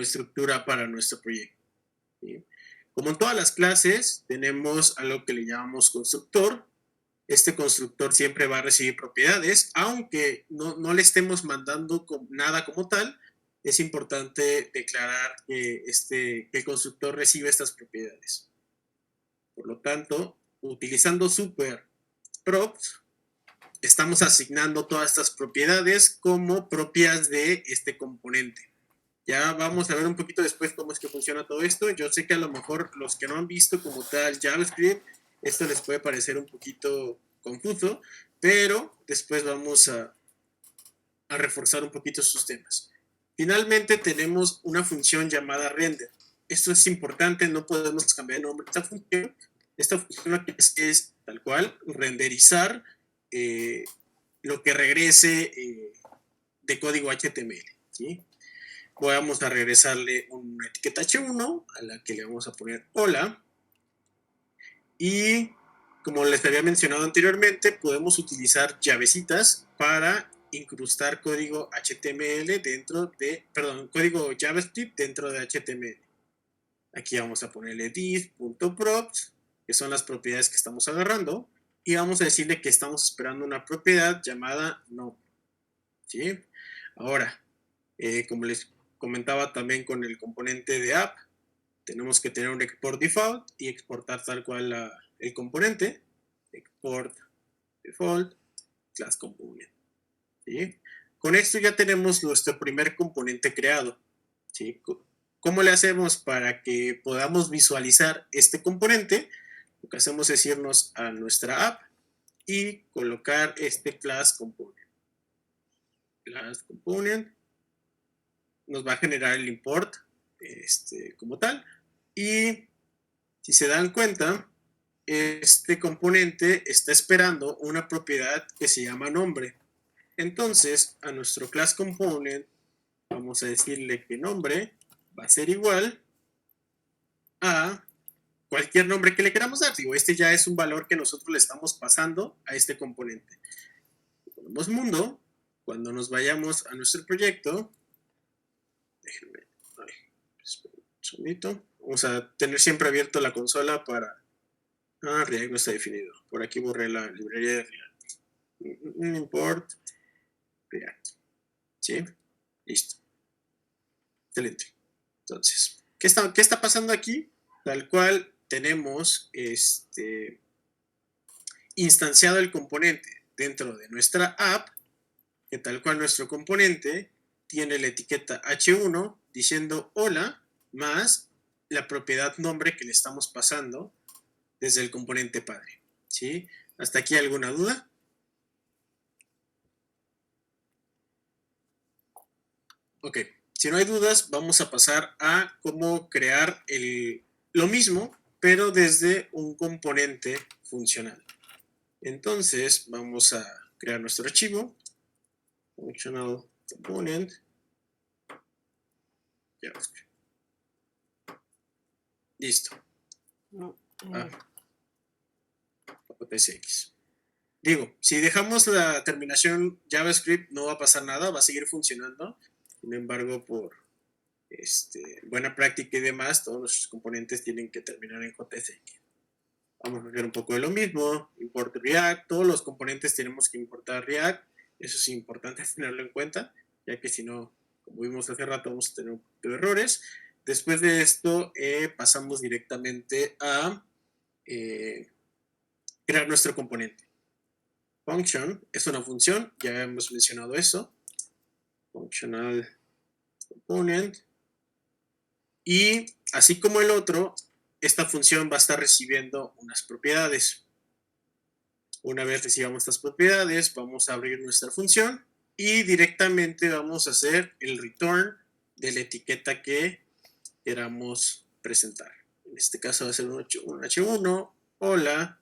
Speaker 1: estructura para nuestro proyecto. ¿Sí? Como en todas las clases, tenemos algo que le llamamos constructor. Este constructor siempre va a recibir propiedades, aunque no le estemos mandando nada como tal. Es importante declarar que el constructor recibe estas propiedades. Por lo tanto, utilizando superprops, estamos asignando todas estas propiedades como propias de este componente. Ya vamos a ver un poquito después cómo es que funciona todo esto. Yo sé que a lo mejor los que no han visto como tal JavaScript, esto les puede parecer un poquito confuso, pero después vamos a reforzar un poquito sus temas. Finalmente tenemos una función llamada render. Esto es importante, no podemos cambiar el nombre de esta función. Esta función lo que es tal cual renderizar lo que regrese de código HTML. ¿Sí? Vamos a regresarle una etiqueta h1 a la que le vamos a poner hola. Y como les había mencionado anteriormente, podemos utilizar llavecitas para incrustar código HTML código JavaScript dentro de HTML. Aquí vamos a ponerle this.props, que son las propiedades que estamos agarrando, y vamos a decirle que estamos esperando una propiedad llamada no. ¿Sí? Ahora, como les comentaba también con el componente de app, tenemos que tener un export default y exportar tal cual el componente. Export default class component. ¿Sí? Con esto ya tenemos nuestro primer componente creado. ¿Sí? ¿Cómo le hacemos para que podamos visualizar este componente? Lo que hacemos es irnos a nuestra app y colocar este class component. Class component nos va a generar el import como tal. Y si se dan cuenta, este componente está esperando una propiedad que se llama nombre. Entonces, a nuestro class component vamos a decirle que nombre va a ser igual a cualquier nombre que le queramos dar. Digo, este ya es un valor que nosotros le estamos pasando a este componente. Ponemos mundo. Cuando nos vayamos a nuestro proyecto, déjenme, un segundito. Vamos a tener siempre abierto la consola para... React no está definido. Por aquí borré la librería de React. Import React. ¿Sí? Listo. Excelente. Entonces, ¿qué está pasando aquí? Tal cual tenemos instanciado el componente dentro de nuestra app, que tal cual nuestro componente tiene la etiqueta h1 diciendo hola más la propiedad nombre que le estamos pasando desde el componente padre. ¿Sí? ¿Hasta aquí alguna duda? Ok, si no hay dudas, vamos a pasar a cómo crear lo mismo, pero desde un componente funcional. Entonces, vamos a crear nuestro archivo, functional component, JavaScript. Listo.
Speaker 2: No,
Speaker 1: .tsx. Digo, si dejamos la terminación JavaScript no va a pasar nada, va a seguir funcionando. Sin embargo, por buena práctica y demás, todos nuestros componentes tienen que terminar en JSX. Vamos a ver un poco de lo mismo. Import React. Todos los componentes tenemos que importar React. Eso es importante tenerlo en cuenta, ya que si no, como vimos hace rato, vamos a tener un poquito de errores. Después de esto, pasamos directamente a crear nuestro componente. Function es una función, ya hemos mencionado eso. functional component. Y así como el otro, esta función va a estar recibiendo unas propiedades. Una vez recibamos estas propiedades, vamos a abrir nuestra función y directamente vamos a hacer el return de la etiqueta que queramos presentar. En este caso va a ser un H1, hola,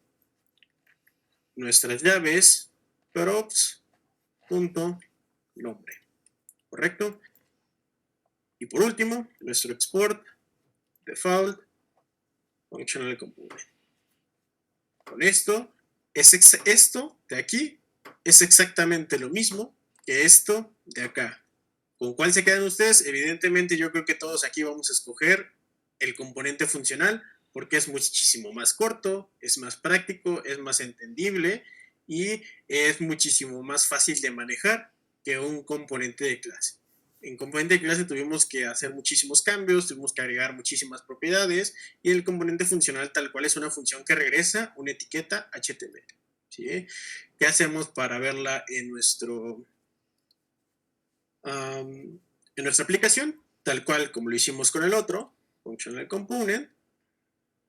Speaker 1: nuestras llaves, props.nombre, ¿correcto? Y por último, nuestro export default functional component. Con esto de aquí es exactamente lo mismo que esto de acá. ¿Con cuál se quedan ustedes? Evidentemente yo creo que todos aquí vamos a escoger el componente funcional porque es muchísimo más corto, es más práctico, es más entendible y es muchísimo más fácil de manejar que un componente de clase. En componente de clase tuvimos que hacer muchísimos cambios, tuvimos que agregar muchísimas propiedades y el componente funcional tal cual es una función que regresa una etiqueta HTML. ¿Sí? ¿Qué hacemos para verla en nuestra aplicación? Tal cual como lo hicimos con el otro, functional component,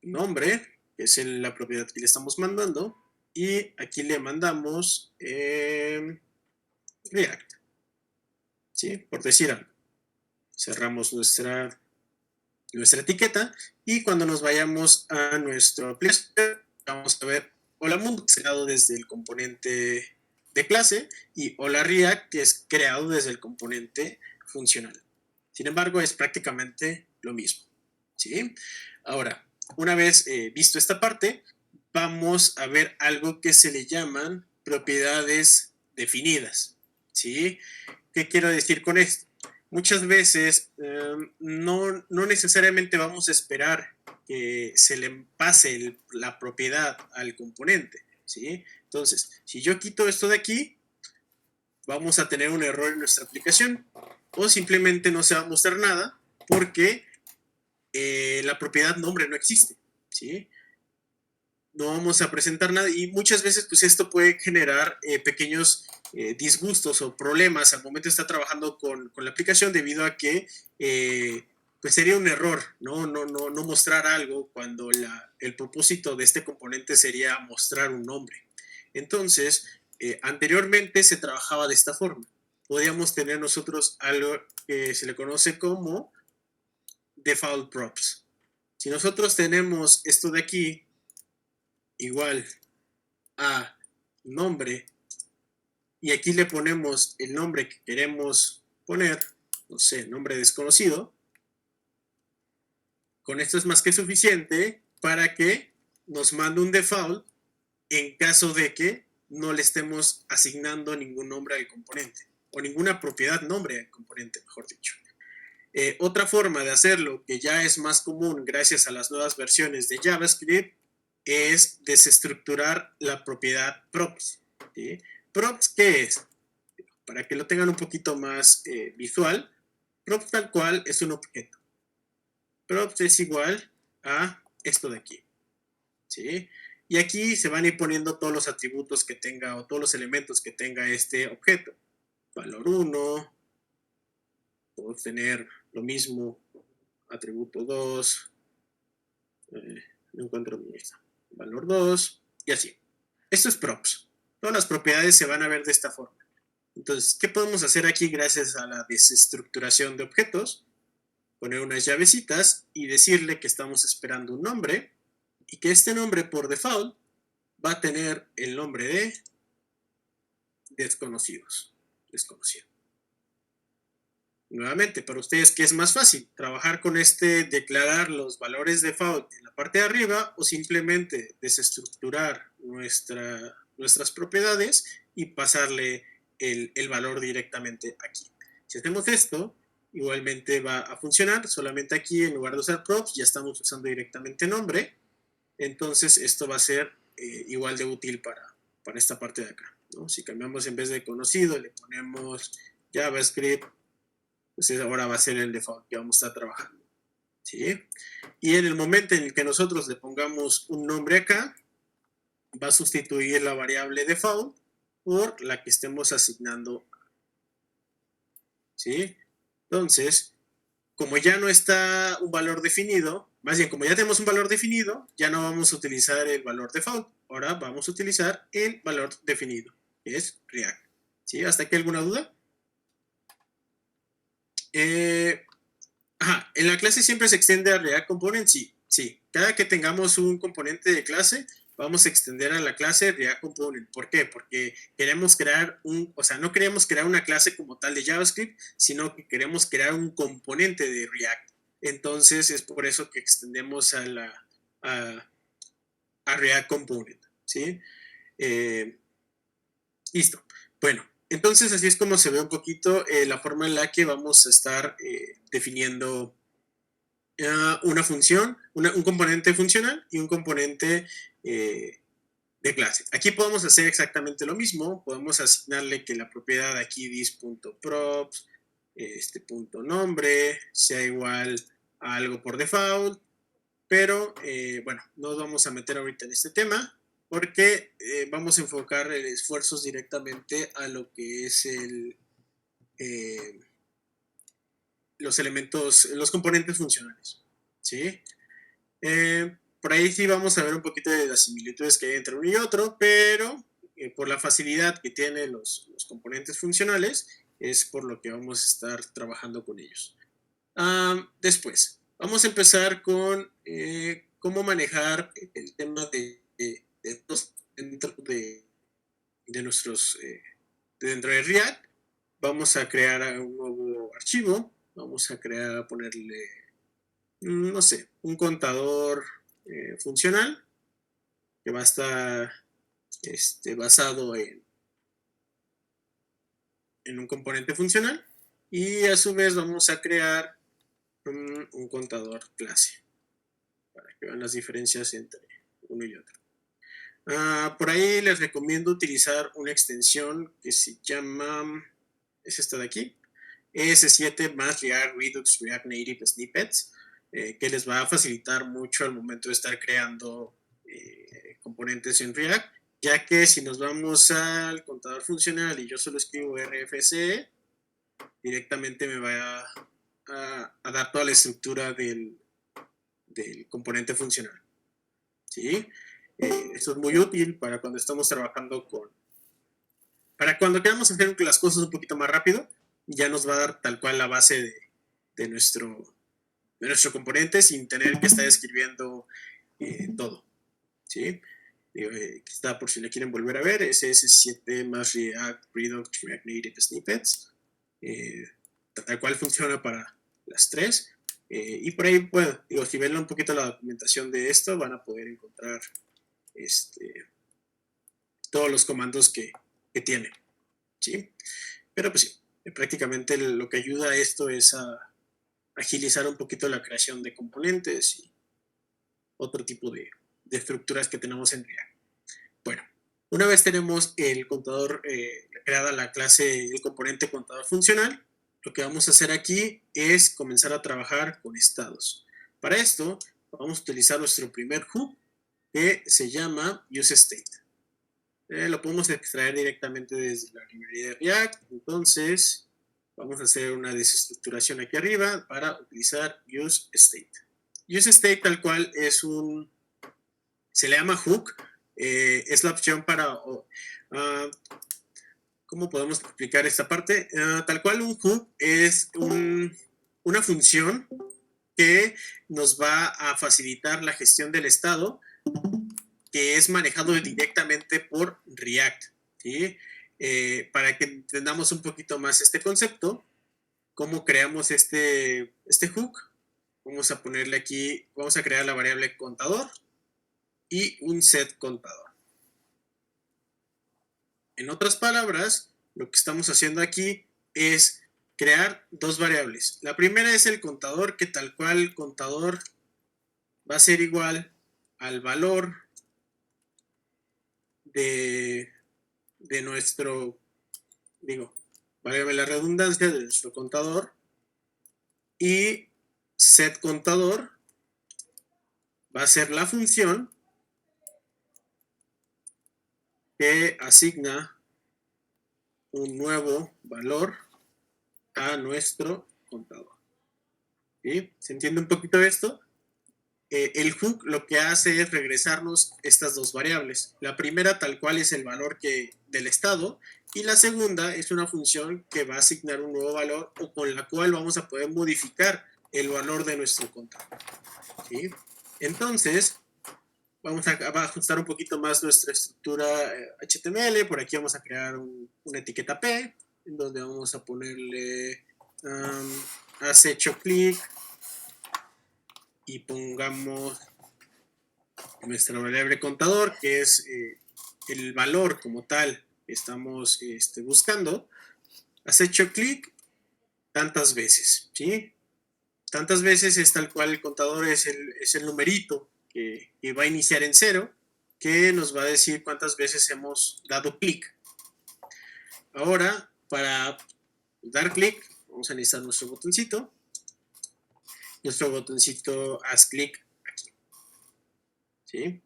Speaker 1: nombre, que es la propiedad que le estamos mandando, y aquí le mandamos React. ¿Sí? Por decir algo. Cerramos nuestra etiqueta y cuando nos vayamos a nuestro player vamos a ver hola mundo, que es creado desde el componente de clase, y hola React, que es creado desde el componente funcional. Sin embargo, es prácticamente lo mismo. ¿Sí? Ahora, una vez visto esta parte, vamos a ver algo que se le llaman propiedades definidas. ¿Sí? ¿Qué quiero decir con esto? Muchas veces no necesariamente vamos a esperar que se le pase la propiedad al componente, ¿sí? Entonces, si yo quito esto de aquí, vamos a tener un error en nuestra aplicación o simplemente no se va a mostrar nada porque la propiedad nombre no existe, ¿sí? No vamos a presentar nada y muchas veces pues esto puede generar pequeños disgustos o problemas al momento de estar trabajando con la aplicación debido a que pues sería un error no mostrar algo cuando el propósito de este componente sería mostrar un nombre. Entonces, anteriormente se trabajaba de esta forma. Podríamos tener nosotros algo que se le conoce como default props. Si nosotros tenemos esto de aquí igual a nombre y aquí le ponemos el nombre que queremos poner, no sé, nombre desconocido, con esto es más que suficiente para que nos mande un default en caso de que no le estemos asignando ningún nombre al componente o ninguna propiedad nombre al componente, mejor dicho. Otra forma de hacerlo, que ya es más común gracias a las nuevas versiones de JavaScript, es desestructurar la propiedad props. ¿Sí? Props, ¿qué es? Para que lo tengan un poquito más visual, props tal cual es un objeto. Props es igual a esto de aquí. ¿Sí? Y aquí se van a ir poniendo todos los atributos que tenga o todos los elementos que tenga este objeto. Valor 1, puedo tener lo mismo, atributo 2, no encuentro mi lista, valor 2 y así. Esto es props. Todas las propiedades se van a ver de esta forma. Entonces, ¿qué podemos hacer aquí gracias a la desestructuración de objetos? Poner unas llavecitas y decirle que estamos esperando un nombre y que este nombre por default va a tener el nombre de desconocidos. Desconocido. Nuevamente, para ustedes, ¿qué es más fácil? ¿Trabajar con declarar los valores default en la parte de arriba o simplemente desestructurar nuestras propiedades y pasarle el valor directamente aquí? Si hacemos esto, igualmente va a funcionar, solamente aquí en lugar de usar props ya estamos usando directamente nombre, entonces esto va a ser igual de útil para esta parte de acá, ¿no? Si cambiamos en vez de conocido, le ponemos JavaScript, pues ahora va a ser el default que vamos a estar trabajando. ¿Sí? Y en el momento en el que nosotros le pongamos un nombre acá, va a sustituir la variable default por la que estemos asignando. ¿sí? Entonces, como ya no está un valor definido, más bien como ya tenemos un valor definido, ya no vamos a utilizar el valor default. Ahora vamos a utilizar el valor definido, que es React. ¿Sí? ¿Hasta aquí alguna duda? ¿En la clase siempre se extiende a React Component? Sí, sí. Cada que tengamos un componente de clase, vamos a extender a la clase React Component. ¿Por qué? Porque queremos crear no queremos crear una clase como tal de JavaScript, sino que queremos crear un componente de React. Entonces, es por eso que extendemos a React Component, ¿sí? Listo. Bueno, entonces así es como se ve un poquito la forma en la que vamos a estar definiendo una función, un componente funcional y un componente de clase. Aquí podemos hacer exactamente lo mismo. Podemos asignarle que la propiedad aquí dis.props, punto nombre, sea igual a algo por default. Pero bueno, no nos vamos a meter ahorita en este tema porque vamos a enfocar esfuerzos directamente a lo que es los elementos, los componentes funcionales. ¿Sí? Por ahí sí vamos a ver un poquito de las similitudes que hay entre uno y otro, pero por la facilidad que tienen los componentes funcionales, es por lo que vamos a estar trabajando con ellos. Después, vamos a empezar con cómo manejar el tema de dentro de nuestros, dentro de React. Vamos a crear un nuevo archivo, vamos a ponerle, no sé, un contador funcional que va a estar basado en un componente funcional, y a su vez vamos a crear un contador clase para que vean las diferencias entre uno y otro. Por ahí les recomiendo utilizar una extensión que se llama, es esta de aquí, ES7 más React Redux React Native Snippets, que les va a facilitar mucho al momento de estar creando componentes en React, ya que si nos vamos al contador funcional y yo solo escribo RFC, directamente me va a dar toda la estructura del componente funcional. ¿Sí? Esto es muy útil para cuando estamos trabajando para cuando queramos hacer las cosas un poquito más rápido, ya nos va a dar tal cual la base de nuestro componente sin tener que estar escribiendo todo. ¿Sí? Está por si le quieren volver a ver, SS7 más React Redux React Native Snippets, tal cual funciona para las tres. Y por ahí, bueno, si ven un poquito la documentación de esto, van a poder encontrar todos los comandos que tiene. ¿Sí? Pero pues sí, prácticamente lo que ayuda a esto es a agilizar un poquito la creación de componentes y otro tipo de estructuras que tenemos en React. Bueno, una vez tenemos el contador, creada la clase, el componente contador funcional, lo que vamos a hacer aquí es comenzar a trabajar con estados. Para esto, vamos a utilizar nuestro primer hook, que se llama useState. Lo podemos extraer directamente desde la librería de React. Entonces, vamos a hacer una desestructuración aquí arriba para utilizar useState. UseState tal cual se le llama hook, es la opción para, ¿cómo podemos explicar esta parte? Tal cual un hook es una función que nos va a facilitar la gestión del estado, que es manejado directamente por React. ¿Sí? Para que entendamos un poquito más este concepto, cómo creamos este hook, vamos a ponerle aquí, vamos a crear la variable contador y un set contador. En otras palabras, lo que estamos haciendo aquí es crear dos variables. La primera es el contador, que tal cual el contador va a ser igual al valor de nuestro, válgame la redundancia, de nuestro contador, y set contador va a ser la función que asigna un nuevo valor a nuestro contador. ¿Sí? ¿Se entiende un poquito esto? El hook lo que hace es regresarnos estas dos variables. La primera tal cual es el valor del estado y la segunda es una función que va a asignar un nuevo valor o con la cual vamos a poder modificar el valor de nuestro contador. ¿Sí? Entonces, vamos a ajustar un poquito más nuestra estructura HTML. Por aquí vamos a crear una etiqueta P, en donde vamos a ponerle has hecho clic y pongamos nuestra variable contador, que es el valor como tal que estamos buscando. Has hecho clic tantas veces, ¿sí? Tantas veces es tal cual el contador es el numerito que va a iniciar en 0, que nos va a decir cuántas veces hemos dado clic. Ahora, para dar clic, vamos a necesitar nuestro botoncito. Nuestro botoncito haz clic aquí. ¿Sí?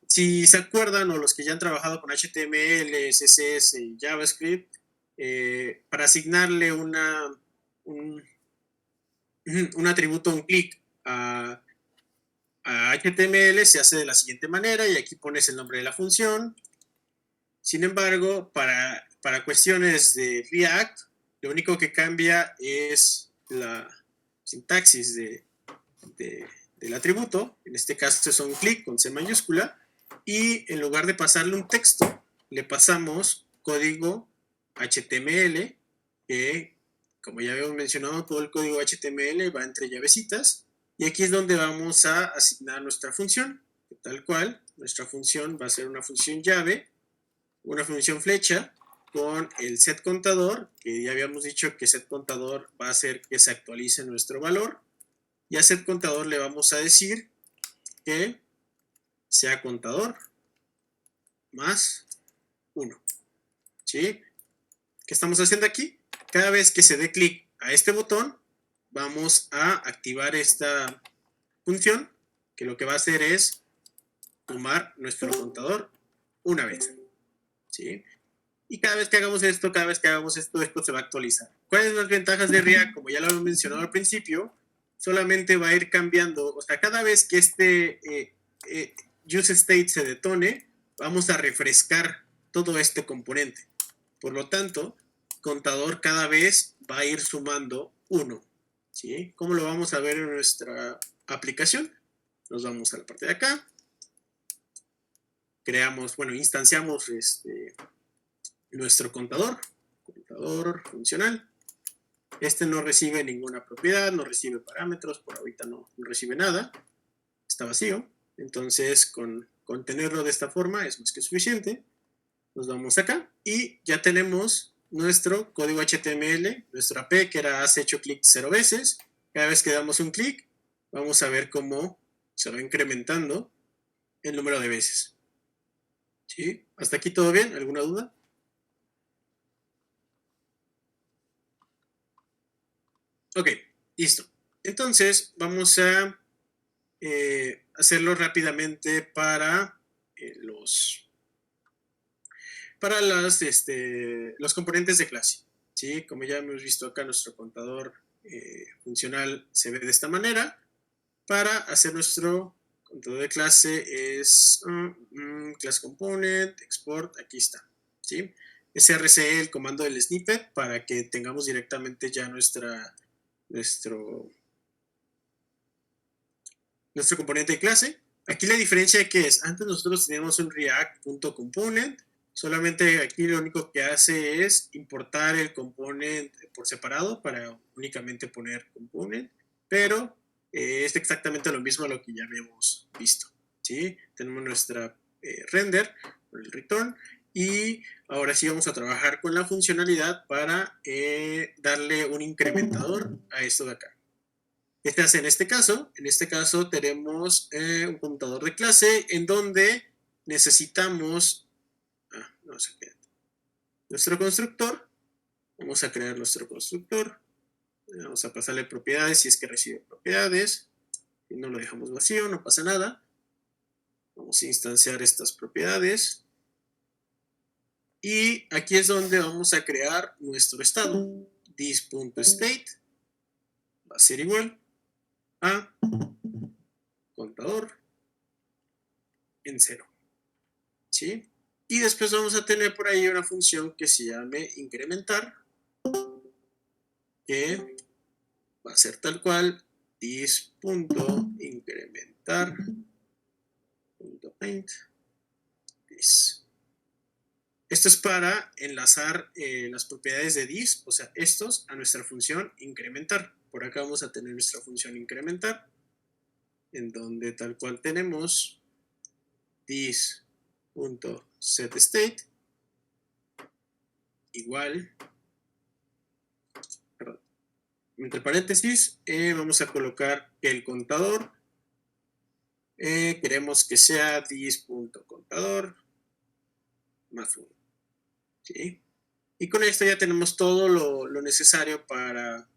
Speaker 1: Si se acuerdan, o los que ya han trabajado con HTML, CSS y JavaScript, para asignarle un atributo, un clic a HTML se hace de la siguiente manera, y aquí pones el nombre de la función. Sin embargo, para cuestiones de React, lo único que cambia es la sintaxis del atributo. En este caso es un clic con C mayúscula, y en lugar de pasarle un texto, le pasamos código HTML, que, como ya habíamos mencionado, todo el código HTML va entre llavecitas, y aquí es donde vamos a asignar nuestra función. Tal cual, nuestra función va a ser una función llave, una función flecha, con el set contador, que ya habíamos dicho que set contador va a hacer que se actualice nuestro valor, y a set contador le vamos a decir que sea contador más 1. ¿Sí? ¿Qué estamos haciendo aquí? Cada vez que se dé clic a este botón, vamos a activar esta función, que lo que va a hacer es tomar nuestro contador una vez. ¿Sí? Y cada vez que hagamos esto, esto se va a actualizar. ¿Cuáles son las ventajas de React? Como ya lo hemos mencionado al principio, solamente va a ir cambiando. O sea, cada vez que este use state se detone, vamos a refrescar todo este componente. Por lo tanto, contador cada vez va a ir sumando 1. ¿Sí? ¿Cómo lo vamos a ver en nuestra aplicación? Nos vamos a la parte de acá. Instanciamos nuestro contador funcional. Este no recibe ninguna propiedad, no recibe parámetros, por ahorita no recibe nada, está vacío. Entonces, con tenerlo de esta forma es más que suficiente. Nos vamos acá y ya tenemos nuestro código HTML, nuestra API, que era has hecho clic 0 veces. Cada vez que damos un clic, vamos a ver cómo se va incrementando el número de veces. ¿Sí? ¿Hasta aquí todo bien? ¿Alguna duda? Ok, listo. Entonces, vamos a hacerlo rápidamente para los componentes de clase. ¿Sí? Como ya hemos visto acá, nuestro contador funcional se ve de esta manera. Para hacer nuestro contador de clase es class component, export, aquí está. ¿Sí? src, el comando del snippet, para que tengamos directamente ya nuestro componente de clase. Aquí la diferencia que es, antes nosotros teníamos un react.component, solamente aquí lo único que hace es importar el component por separado para únicamente poner component, pero es exactamente lo mismo a lo que ya habíamos visto. ¿Sí? Tenemos nuestra render, el return, y ahora sí vamos a trabajar con la funcionalidad para darle un incrementador a esto de acá. ¿Qué se hace en este caso? En este caso tenemos un contador de clase en donde necesitamos nuestro constructor. Vamos a crear nuestro constructor. Vamos a pasarle propiedades si es que recibe propiedades. Si no lo dejamos vacío, no pasa nada. Vamos a instanciar estas propiedades. Y aquí es donde vamos a crear nuestro estado. This.state va a ser igual a contador en 0. ¿Sí? Y después vamos a tener por ahí una función que se llame incrementar, que va a ser tal cual this.incrementar.int this. Esto es para enlazar las propiedades de this, o sea, estos, a nuestra función incrementar. Por acá vamos a tener nuestra función incrementar, en donde tal cual tenemos this.setState igual, perdón, entre paréntesis, vamos a colocar el contador. Queremos que sea this.contador más 1. ¿Sí? Y con esto ya tenemos todo lo necesario para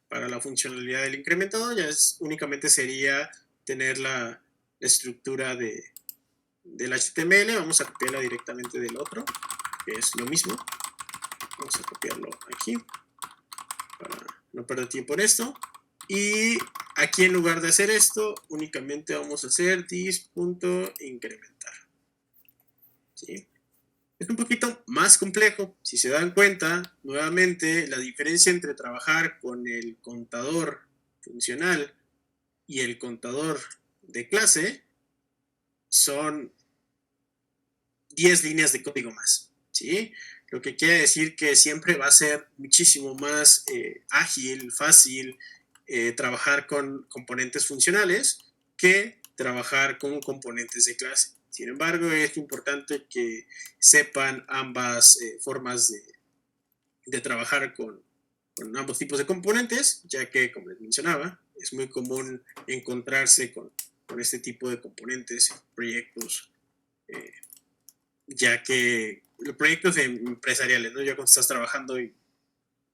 Speaker 1: la funcionalidad del incrementador. Ya únicamente sería tener la estructura del HTML. Vamos a copiarla directamente del otro, que es lo mismo. Vamos a copiarlo aquí para no perder tiempo en esto. Y aquí, en lugar de hacer esto, únicamente vamos a hacer this.incrementar. ¿Sí? Es un poquito más complejo. Si se dan cuenta, nuevamente, la diferencia entre trabajar con el contador funcional y el contador de clase son 10 líneas de código más, ¿sí? Lo que quiere decir que siempre va a ser muchísimo más ágil, fácil trabajar con componentes funcionales que trabajar con componentes de clase. Sin embargo, es importante que sepan ambas formas de trabajar con ambos tipos de componentes, ya que, como les mencionaba, es muy común encontrarse con este tipo de componentes en proyectos, ya que los proyectos empresariales, ¿no? Ya cuando estás trabajando y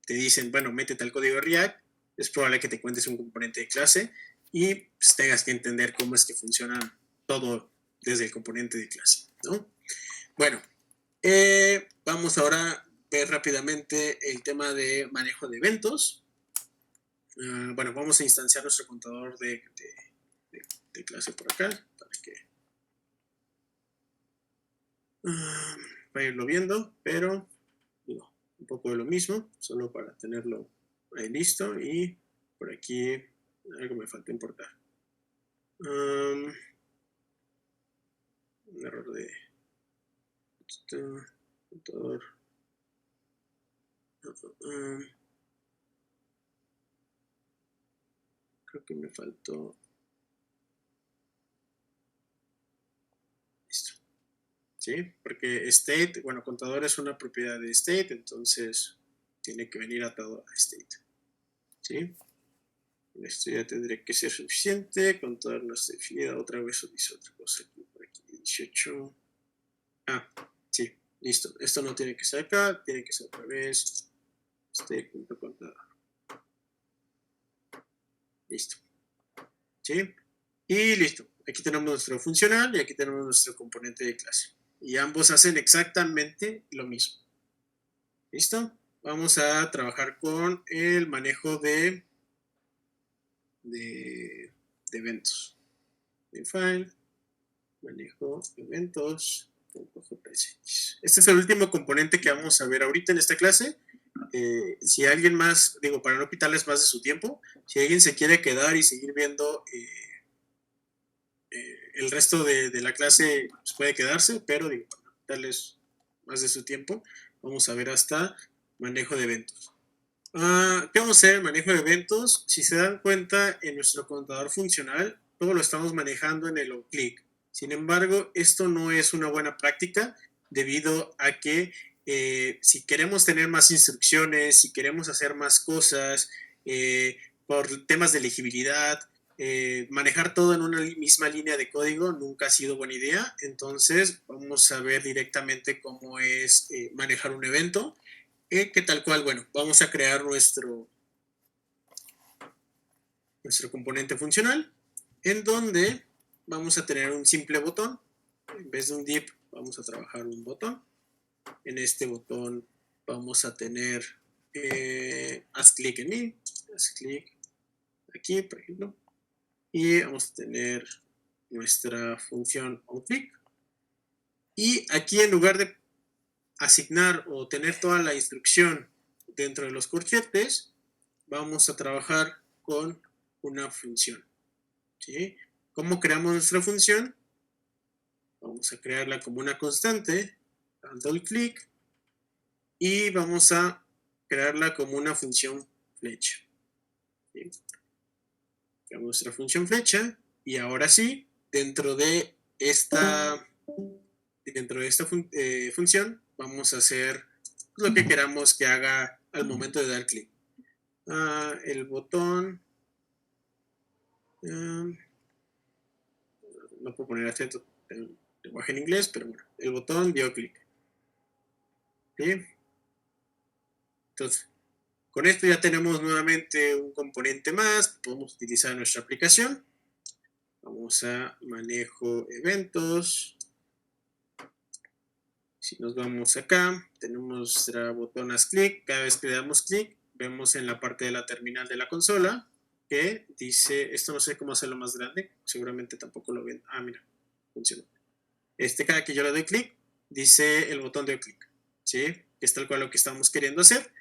Speaker 1: te dicen, bueno, métete al código React, es probable que te cuentes un componente de clase y pues, tengas que entender cómo es que funciona todo desde el componente de clase, ¿no? Bueno, vamos ahora a ver rápidamente el tema de manejo de eventos. Bueno, vamos a instanciar nuestro contador de clase por acá para que para irlo viendo, pero digo, un poco de lo mismo, solo para tenerlo ahí listo. Y por aquí algo me falta importar. Un error de contador. Creo que me faltó. Listo. ¿Sí? Porque state, bueno, contador es una propiedad de state, entonces tiene que venir atado a state. ¿Sí? Esto ya tendría que ser suficiente. Contador no está definido. Otra vez dice otra cosa aquí, por aquí. 18. Sí, listo. Esto no tiene que ser acá, tiene que ser otra vez. State.contador. Listo. ¿Sí? Y listo. Aquí tenemos nuestro funcional y aquí tenemos nuestro componente de clase. Y ambos hacen exactamente lo mismo. ¿Listo? Vamos a trabajar con el manejo de eventos. De file, manejo eventos.jsx. Este es el último componente que vamos a ver ahorita en esta clase. Si alguien más, digo, para no quitarles más de su tiempo, si alguien se quiere quedar y seguir viendo el resto de la clase, pues puede quedarse, pero digo, para no quitarles más de su tiempo, vamos a ver hasta manejo de eventos. ¿Qué vamos a hacer en manejo de eventos? Si se dan cuenta, en nuestro contador funcional, todo lo estamos manejando en el onClick. Sin embargo, esto no es una buena práctica debido a que si queremos tener más instrucciones, si queremos hacer más cosas, por temas de legibilidad, manejar todo en una misma línea de código nunca ha sido buena idea. Entonces, vamos a ver directamente cómo es manejar un evento. Que tal cual, bueno, vamos a crear nuestro componente funcional, en donde vamos a tener un simple botón. En vez de un div, vamos a trabajar un botón. En este botón vamos a tener haz clic en mí, haz clic aquí, por ejemplo, y vamos a tener nuestra función onClick. Y aquí, en lugar de asignar o tener toda la instrucción dentro de los corchetes, vamos a trabajar con una función. ¿Sí? ¿Cómo creamos nuestra función? Vamos a crearla como una constante, dando el clic, y vamos a crearla como una función flecha. ¿Sí? Creamos nuestra función flecha, y ahora sí, dentro de esta función, vamos a hacer lo que queramos que haga al momento de dar clic. El botón, no puedo poner acento en lenguaje en inglés, pero bueno, el botón dio clic. ¿Sí? Entonces, con esto ya tenemos nuevamente un componente más que podemos utilizar en nuestra aplicación. Vamos a manejo eventos. Si nos vamos acá, tenemos nuestro botón haz clic. Cada vez que le damos clic, vemos en la parte de la terminal de la consola que dice, esto no sé cómo hacerlo más grande, seguramente tampoco lo ven. Mira, funcionó. Cada que yo le doy clic, dice el botón de clic, ¿sí? Que es tal cual lo que estamos queriendo hacer.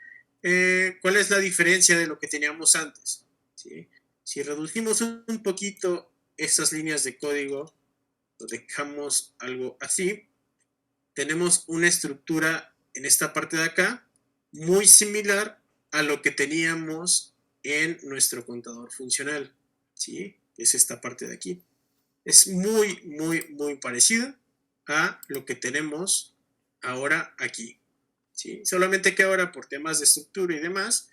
Speaker 1: ¿Cuál es la diferencia de lo que teníamos antes? ¿Sí? Si reducimos un poquito estas líneas de código, lo dejamos algo así, tenemos una estructura en esta parte de acá muy similar a lo que teníamos en nuestro contador funcional, ¿sí? Es esta parte de aquí. Es muy, muy, muy parecido a lo que tenemos ahora aquí, ¿sí? Solamente que ahora, por temas de estructura y demás,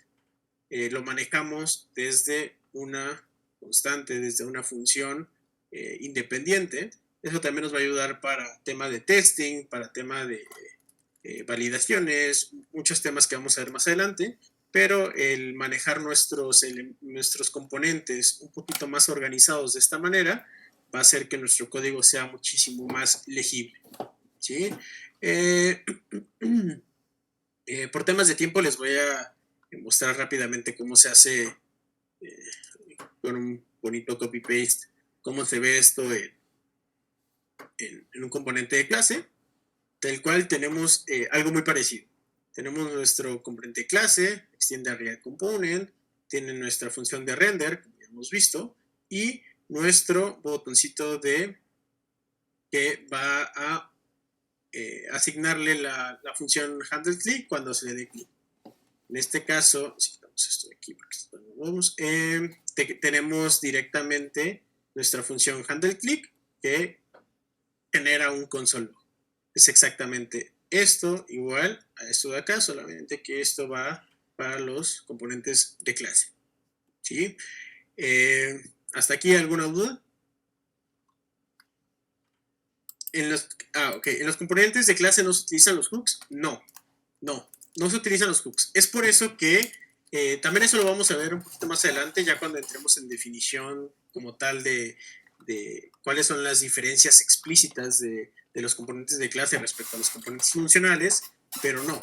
Speaker 1: lo manejamos desde una constante, desde una función independiente. Eso también nos va a ayudar para tema de testing, para tema de validaciones, muchos temas que vamos a ver más adelante, pero el manejar nuestros componentes un poquito más organizados de esta manera va a hacer que nuestro código sea muchísimo más legible, ¿sí? Por temas de tiempo les voy a mostrar rápidamente cómo se hace con un bonito copy-paste, cómo se ve esto en un componente de clase, del cual tenemos algo muy parecido. Tenemos nuestro componente de clase, extiende a React Component, tiene nuestra función de render, como ya hemos visto, y nuestro botoncito de que va a asignarle la función handle click cuando se le dé clic. En este caso, si quitamos esto de aquí, tenemos directamente nuestra función handle click que genera un console log. Es exactamente esto, igual a esto de acá, solamente que esto va para los componentes de clase. ¿Sí? ¿Hasta aquí alguna duda? ¿En los componentes de clase no se utilizan los hooks? No se utilizan los hooks. Es por eso que también eso lo vamos a ver un poquito más adelante, ya cuando entremos en definición como tal de cuáles son las diferencias explícitas de los componentes de clase respecto a los componentes funcionales, pero no.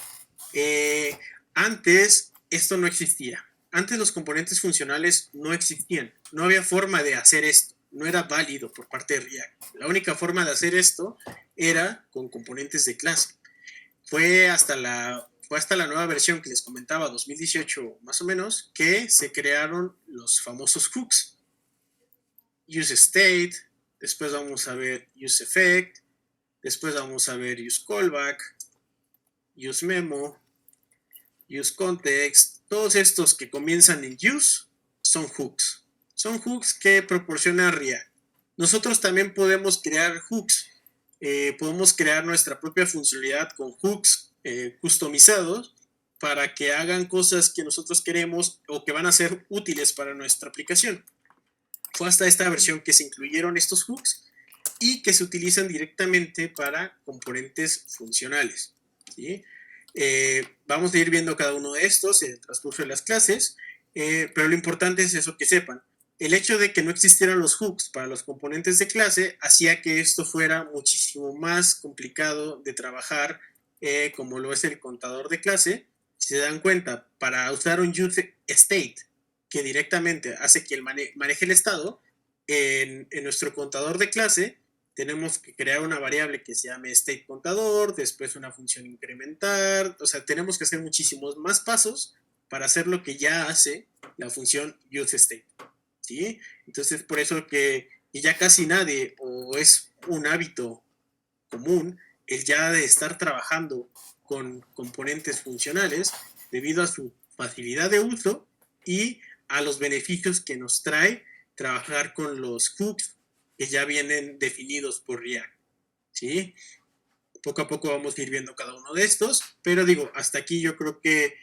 Speaker 1: Antes esto no existía. Antes los componentes funcionales no existían. No había forma de hacer esto. No era válido por parte de React. La única forma de hacer esto era con componentes de clase. Fue hasta la nueva versión que les comentaba, 2018 más o menos, que se crearon los famosos hooks. Use state, después vamos a ver use effect, después vamos a ver use callback, use memo, use context. Todos estos que comienzan en use son hooks. Son hooks que proporciona React. Nosotros también podemos crear hooks. Podemos crear nuestra propia funcionalidad con hooks customizados para que hagan cosas que nosotros queremos o que van a ser útiles para nuestra aplicación. Fue hasta esta versión que se incluyeron estos hooks y que se utilizan directamente para componentes funcionales, ¿sí? Vamos a ir viendo cada uno de estos en el transcurso de las clases, pero lo importante es eso, que sepan. El hecho de que no existieran los hooks para los componentes de clase hacía que esto fuera muchísimo más complicado de trabajar como lo es el contador de clase. Si se dan cuenta, para usar un use state que directamente hace que maneje el estado, en nuestro contador de clase tenemos que crear una variable que se llame state contador, después una función incrementar, o sea, tenemos que hacer muchísimos más pasos para hacer lo que ya hace la función useState, ¿sí? Entonces, por eso que ya casi nadie, o es un hábito común, el ya de estar trabajando con componentes funcionales debido a su facilidad de uso y a los beneficios que nos trae trabajar con los hooks que ya vienen definidos por React, ¿sí? Poco a poco vamos a ir viendo cada uno de estos, pero digo, hasta aquí yo creo que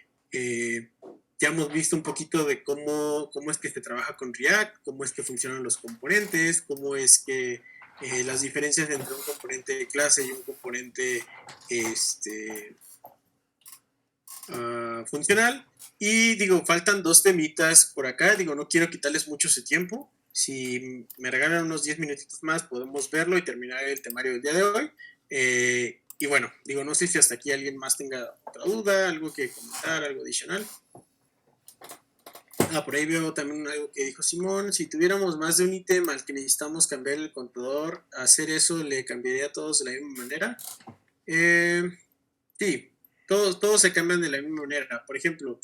Speaker 1: ya hemos visto un poquito de cómo es que se trabaja con React, cómo es que funcionan los componentes, cómo es que las diferencias entre un componente de clase y un componente funcional. Y digo, faltan 2 temitas por acá, digo, no quiero quitarles mucho ese tiempo. Si me regalan unos 10 minutitos más, podemos verlo y terminar el temario del día de hoy. Y bueno, digo, no sé si hasta aquí alguien más tenga otra duda, algo que comentar, algo adicional. Por ahí veo también algo que dijo Simón. Si tuviéramos más de un ítem al que necesitamos cambiar el contador, hacer eso le cambiaría a todos de la misma manera. Sí, todos se cambian de la misma manera. Por ejemplo,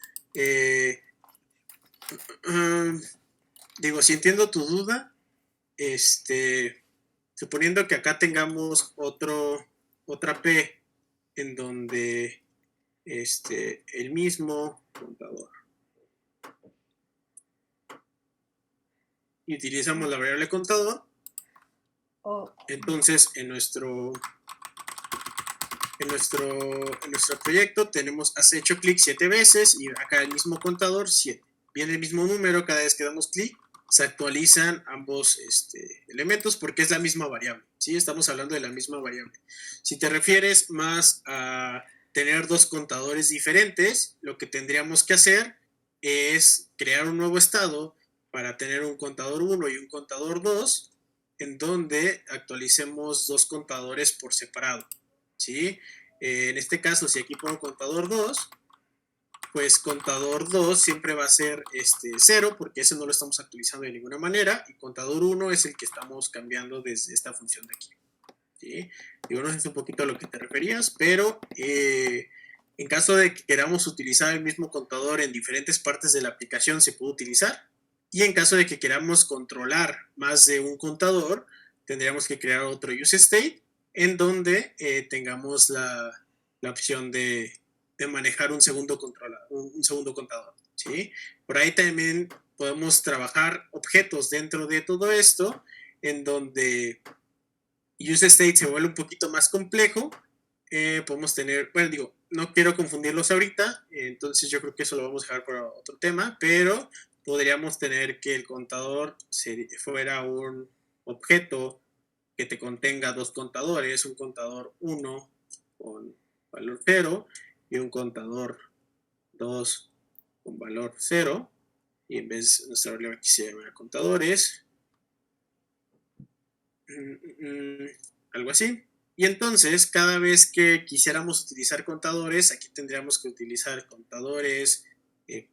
Speaker 1: digo, si entiendo tu duda, suponiendo que acá tengamos otra P en donde el mismo contador y utilizamos la variable contador, entonces en nuestro proyecto tenemos has hecho clic 7 veces y acá el mismo contador 7. Viene el mismo número cada vez que damos clic, se actualizan ambos elementos porque es la misma variable, ¿sí? Estamos hablando de la misma variable. Si te refieres más a tener 2 contadores diferentes, lo que tendríamos que hacer es crear un nuevo estado para tener un contador 1 y un contador 2, en donde actualicemos 2 contadores por separado, ¿sí? En este caso, si aquí pongo contador 2, pues contador 2 siempre va a ser 0, porque ese no lo estamos actualizando de ninguna manera, y contador 1 es el que estamos cambiando desde esta función de aquí, ¿sí? Digo, no sé si es un poquito a lo que te referías, pero en caso de que queramos utilizar el mismo contador en diferentes partes de la aplicación, se puede utilizar, y en caso de que queramos controlar más de un contador, tendríamos que crear otro useState, en donde tengamos la opción de manejar un segundo contador, ¿sí? Por ahí también podemos trabajar objetos dentro de todo esto, en donde useState se vuelve un poquito más complejo. Podemos tener, bueno, digo, no quiero confundirlos ahorita, entonces yo creo que eso lo vamos a dejar para otro tema, pero podríamos tener que el contador fuera un objeto que te contenga 2 contadores, un contador 1 con valor 0 y un contador 2 con valor 0, y en vez nuestra variable aquí se llama contadores, algo así. Y entonces, cada vez que quisiéramos utilizar contadores, aquí tendríamos que utilizar contadores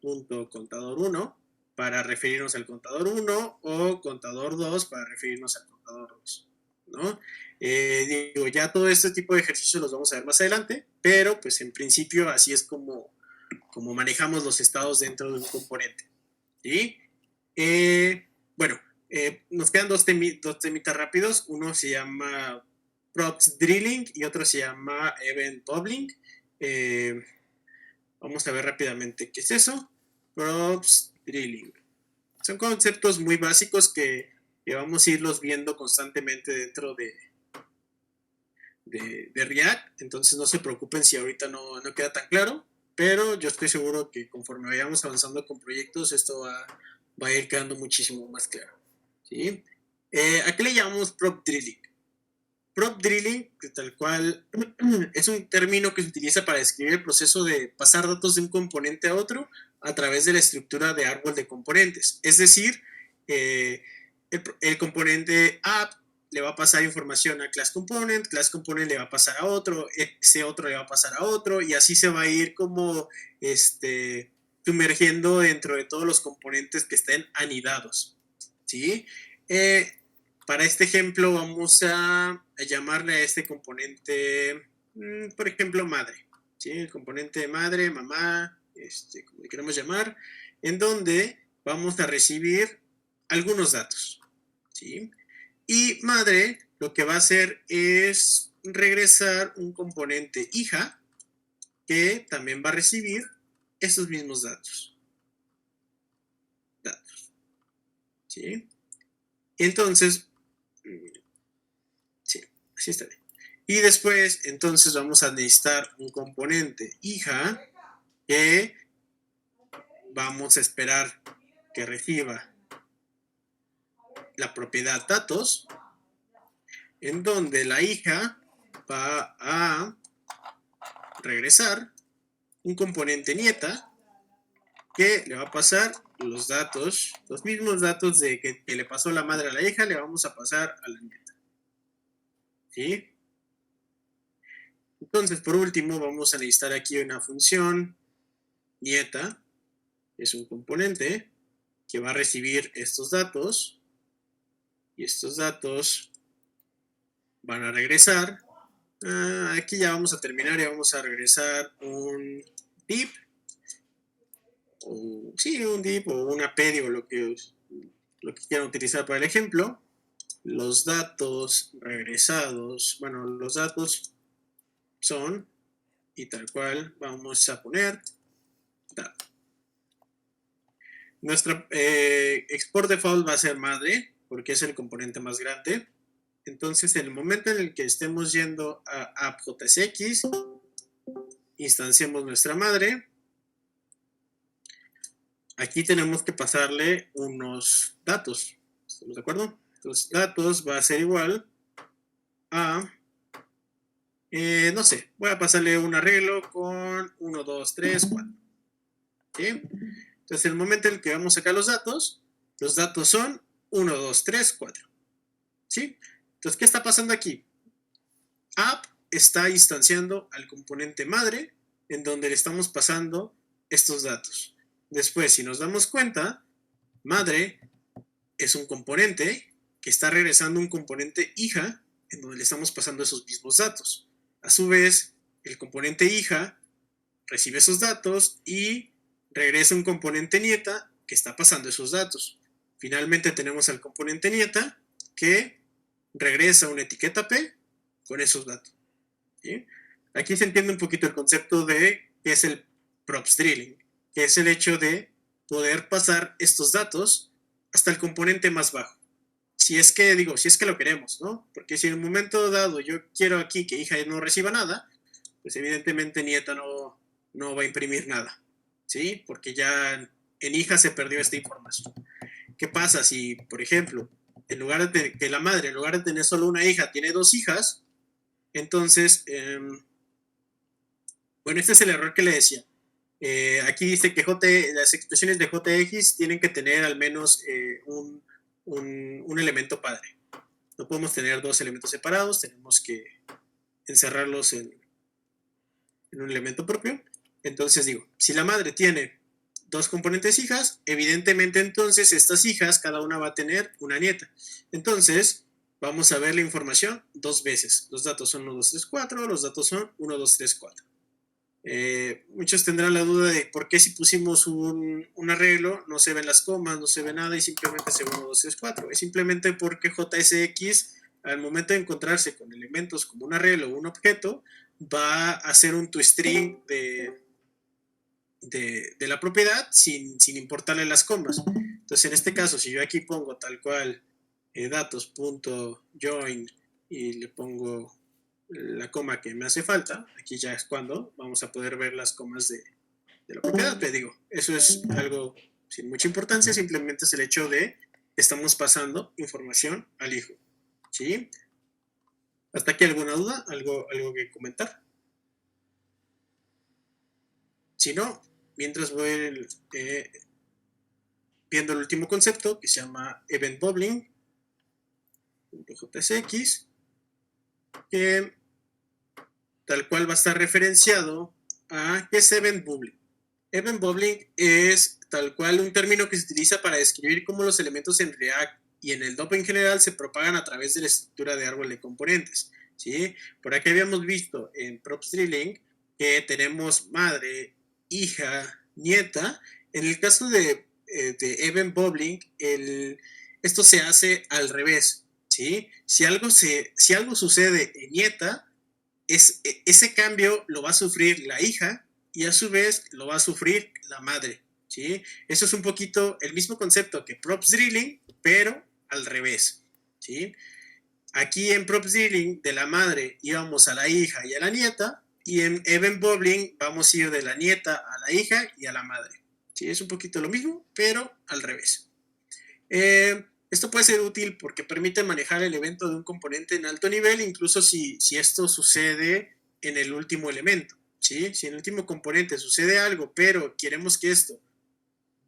Speaker 1: punto contador 1 para referirnos al contador 1 o contador 2 para referirnos al contador 2, ¿no? Digo, ya todo este tipo de ejercicios los vamos a ver más adelante, pero pues en principio así es como manejamos los estados dentro de un componente, ¿sí? Bueno, nos quedan dos temitas rápidos. Uno se llama props drilling y otro se llama event bubbling. Vamos a ver rápidamente qué es eso. Props drilling. Son conceptos muy básicos que vamos a irlos viendo constantemente dentro de React. Entonces no se preocupen si ahorita no queda tan claro, pero yo estoy seguro que conforme vayamos avanzando con proyectos, esto va a ir quedando muchísimo más claro, ¿sí? ¿A qué le llamamos prop drilling? Prop drilling, que tal cual es un término que se utiliza para describir el proceso de pasar datos de un componente a otro a través de la estructura de árbol de componentes. Es decir, el componente app le va a pasar información a class component le va a pasar a otro, ese otro le va a pasar a otro, y así se va a ir como sumergiendo dentro de todos los componentes que estén anidados, ¿sí? Para este ejemplo vamos a llamarle a este componente, por ejemplo, madre, ¿sí? El componente madre, mamá, como le queramos llamar, en donde vamos a recibir algunos datos, ¿sí? Y madre lo que va a hacer es regresar un componente hija que también va a recibir esos mismos datos. ¿Sí? Entonces, sí, así está bien. Y después, entonces vamos a necesitar un componente hija que vamos a esperar que reciba la propiedad datos, en donde la hija va a regresar un componente nieta que le va a pasar los datos, los mismos datos de que le pasó la madre a la hija, le vamos a pasar a la nieta. ¿Sí? Entonces, por último, vamos a necesitar aquí una función nieta, es un componente que va a recibir estos datos, y estos datos van a regresar. Aquí ya vamos a terminar y vamos a regresar un div, o sí, un div o una p, digo, lo que quieran utilizar para el ejemplo. Los datos regresados, bueno, los datos son, y tal cual vamos a poner dato. Nuestra export default va a ser madre, porque es el componente más grande. Entonces, en el momento en el que estemos yendo a app.jsx, instanciamos nuestra madre. Aquí tenemos que pasarle unos datos. ¿Estamos de acuerdo? Entonces, datos va a ser igual a, no sé, voy a pasarle un arreglo con 1, 2, 3, 4. ¿Sí? Entonces, en el momento en el que vamos a sacar los datos son 1, 2, 3, 4. ¿Sí? Entonces, ¿qué está pasando aquí? App está instanciando al componente madre en donde le estamos pasando estos datos. Después, si nos damos cuenta, madre es un componente que está regresando un componente hija en donde le estamos pasando esos mismos datos. A su vez, el componente hija recibe esos datos y regresa un componente nieta que está pasando esos datos. Finalmente tenemos al componente nieta que regresa una etiqueta P con esos datos. ¿Sí? Aquí se entiende un poquito el concepto de qué es el props drilling, que es el hecho de poder pasar estos datos hasta el componente más bajo. Si es que lo queremos, ¿no? Porque si en un momento dado yo quiero aquí que hija no reciba nada, pues evidentemente nieta no va a imprimir nada, ¿sí? Porque ya en hija se perdió esta información. ¿Qué pasa si, por ejemplo, en lugar de que la madre, en lugar de tener solo una hija, tiene dos hijas? Entonces, bueno, este es el error que le decía. Aquí dice que las expresiones de JX tienen que tener al menos un elemento padre. No podemos tener dos elementos separados, tenemos que encerrarlos en un elemento propio. Entonces digo, si la madre tiene dos componentes hijas, evidentemente entonces estas hijas, cada una va a tener una nieta. Entonces, vamos a ver la información dos veces. Los datos son 1, 2, 3, 4, los datos son 1, 2, 3, 4. Muchos tendrán la duda de por qué si pusimos un arreglo no se ven las comas, no se ve nada y simplemente se ve 1, 2, 3, 4. Es simplemente porque JSX al momento de encontrarse con elementos como un arreglo o un objeto va a hacer un toString de la propiedad sin importarle las comas. Entonces en este caso si yo aquí pongo tal cual datos.join y le pongo la coma que me hace falta, aquí ya es cuando vamos a poder ver las comas de la propiedad. Te digo, eso es algo sin mucha importancia, simplemente es el hecho de estamos pasando información al hijo. ¿Sí? ¿Hasta aquí alguna duda? ¿Algo que comentar? Si no, mientras voy viendo el último concepto que se llama Event Bubbling. .jsx, que tal cual va a estar referenciado a qué es event bubbling. Event bubbling es tal cual un término que se utiliza para describir cómo los elementos en React y en el DOP en general se propagan a través de la estructura de árbol de componentes, ¿sí? Por aquí habíamos visto en props drilling que tenemos madre, hija, nieta. En el caso de event bubbling, esto se hace al revés, ¿sí? Si algo sucede en nieta, ese cambio lo va a sufrir la hija y a su vez lo va a sufrir la madre, ¿sí? Eso es un poquito el mismo concepto que props drilling, pero al revés, ¿sí? Aquí en props drilling de la madre íbamos a la hija y a la nieta, y en event bubbling vamos a ir de la nieta a la hija y a la madre, ¿sí? Es un poquito lo mismo, pero al revés. Esto puede ser útil porque permite manejar el evento de un componente en alto nivel, incluso si esto sucede en el último elemento, ¿sí? Si en el último componente sucede algo, pero queremos que esto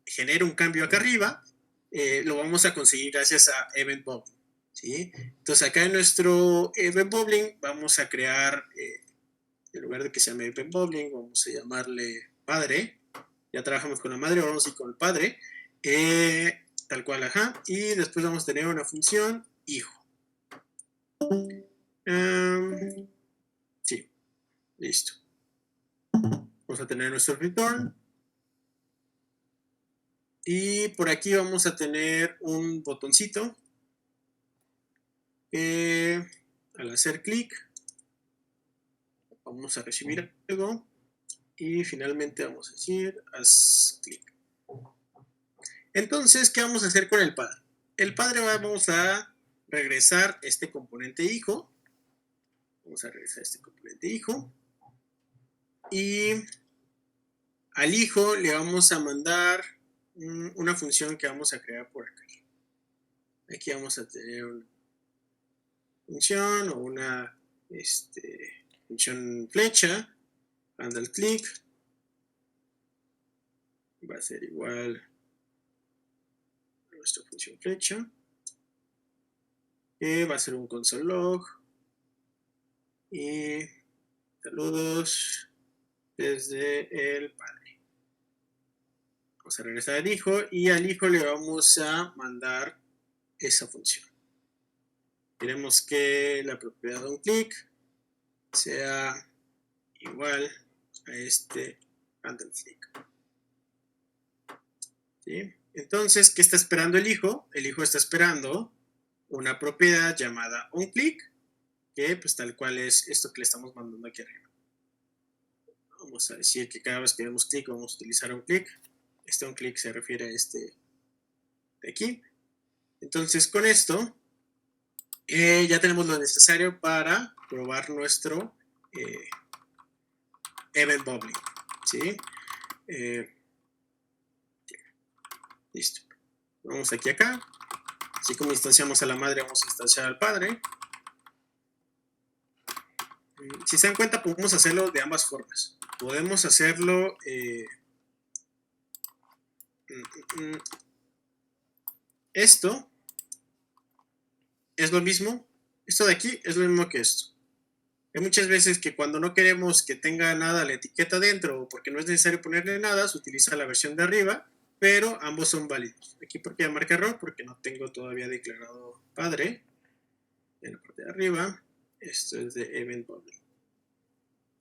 Speaker 1: genere un cambio acá arriba, lo vamos a conseguir gracias a Event Bubbling, ¿sí? Entonces acá en nuestro Event Bubbling vamos a crear, en lugar de que se llame Event Bubbling, vamos a llamarle padre. Ya trabajamos con la madre, vamos a ir con el padre. Tal cual, ajá. Y después vamos a tener una función hijo. Sí, listo. Vamos a tener nuestro return. Y por aquí vamos a tener un botoncito. Al hacer clic, vamos a recibir algo. Y finalmente vamos a decir, haz clic. Entonces, ¿qué vamos a hacer con el padre? El padre vamos a regresar este componente hijo. Vamos a regresar este componente hijo. Y al hijo le vamos a mandar una función que vamos a crear por acá. Aquí vamos a tener una función o una función flecha. Handle click. Va a ser igual a nuestra función flecha. Que va a ser un console log. Y saludos desde el padre. Vamos a regresar al hijo y al hijo le vamos a mandar esa función. Queremos que la propiedad de un click sea igual a este handle click. ¿Sí? Entonces, ¿qué está esperando el hijo? El hijo está esperando una propiedad llamada onClick, que pues tal cual es esto que le estamos mandando aquí arriba. Vamos a decir que cada vez que demos clic vamos a utilizar onClick. Este onClick se refiere a este de aquí. Entonces, con esto ya tenemos lo necesario para probar nuestro event bubbling, ¿sí? Listo. Vamos aquí acá. Así como instanciamos a la madre, vamos a instanciar al padre. Si se dan cuenta, podemos hacerlo de ambas formas. Podemos hacerlo esto es lo mismo. Esto de aquí es lo mismo que esto. Hay muchas veces que cuando no queremos que tenga nada la etiqueta dentro o porque no es necesario ponerle nada, se utiliza la versión de arriba, pero ambos son válidos. Aquí porque ya marca error, porque no tengo todavía declarado padre. En la parte de arriba, esto es de event bubbling.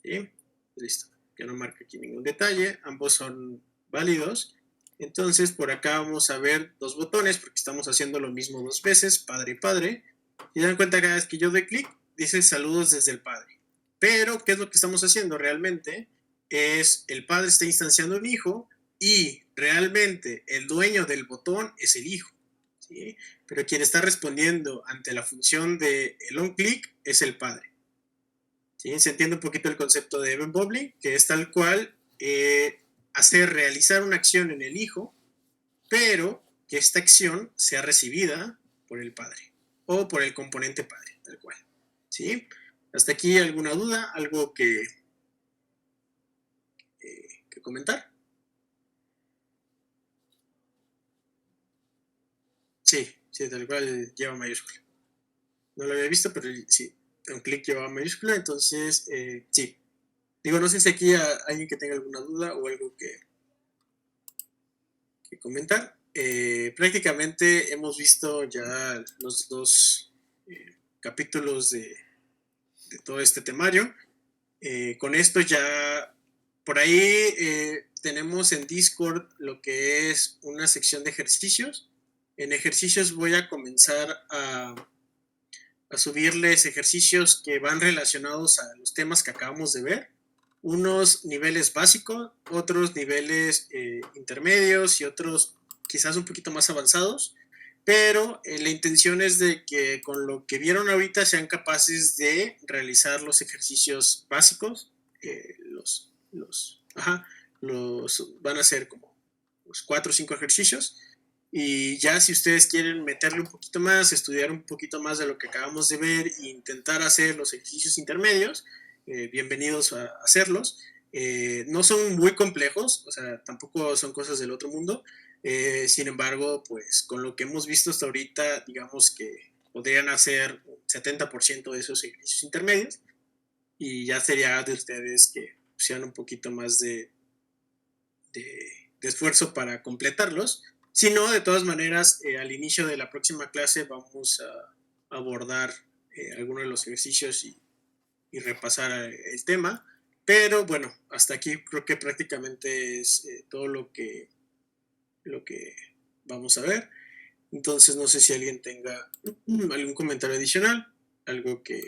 Speaker 1: ¿Sí? Listo. Ya no marca aquí ningún detalle, ambos son válidos. Entonces por acá vamos a ver dos botones porque estamos haciendo lo mismo dos veces, padre y padre. Si dan cuenta, cada vez que yo doy clic, dice saludos desde el padre. Pero, ¿qué es lo que estamos haciendo realmente? Es el padre está instanciando un hijo y realmente el dueño del botón es el hijo, ¿sí? Pero quien está respondiendo ante la función de el onClick es el padre. ¿Sí? Se entiende un poquito el concepto de event bubbling, que es tal cual hacer realizar una acción en el hijo, pero que esta acción sea recibida por el padre o por el componente padre, tal cual. ¿Sí? ¿Hasta aquí alguna duda? ¿Algo que comentar? Sí, tal cual lleva mayúscula. no lo había visto, pero sí, un clic llevaba mayúscula, entonces sí. Digo, no sé si aquí hay alguien que tenga alguna duda o algo que comentar. Prácticamente hemos visto ya los dos capítulos de todo este temario. Con esto ya por ahí tenemos en Discord lo que es una sección de ejercicios. En ejercicios voy a comenzar a subirles ejercicios que van relacionados a los temas que acabamos de ver. Unos niveles básicos, otros niveles intermedios y otros quizás un poquito más avanzados. Pero la intención es de que con lo que vieron ahorita sean capaces de realizar los ejercicios básicos. Los van a ser como los 4 o 5 ejercicios. Y ya si ustedes quieren meterle un poquito más, estudiar un poquito más de lo que acabamos de ver e intentar hacer los ejercicios intermedios, bienvenidos a hacerlos. No son muy complejos, o sea, tampoco son cosas del otro mundo. Sin embargo, pues con lo que hemos visto hasta ahorita, digamos que podrían hacer un 70% de esos ejercicios intermedios y ya sería de ustedes que sean un poquito más de esfuerzo para completarlos. Si no, de todas maneras, al inicio de la próxima clase vamos a abordar algunos de los ejercicios y repasar el tema. Pero bueno, hasta aquí creo que prácticamente es todo lo que vamos a ver. Entonces no sé si alguien tenga algún comentario adicional, algo que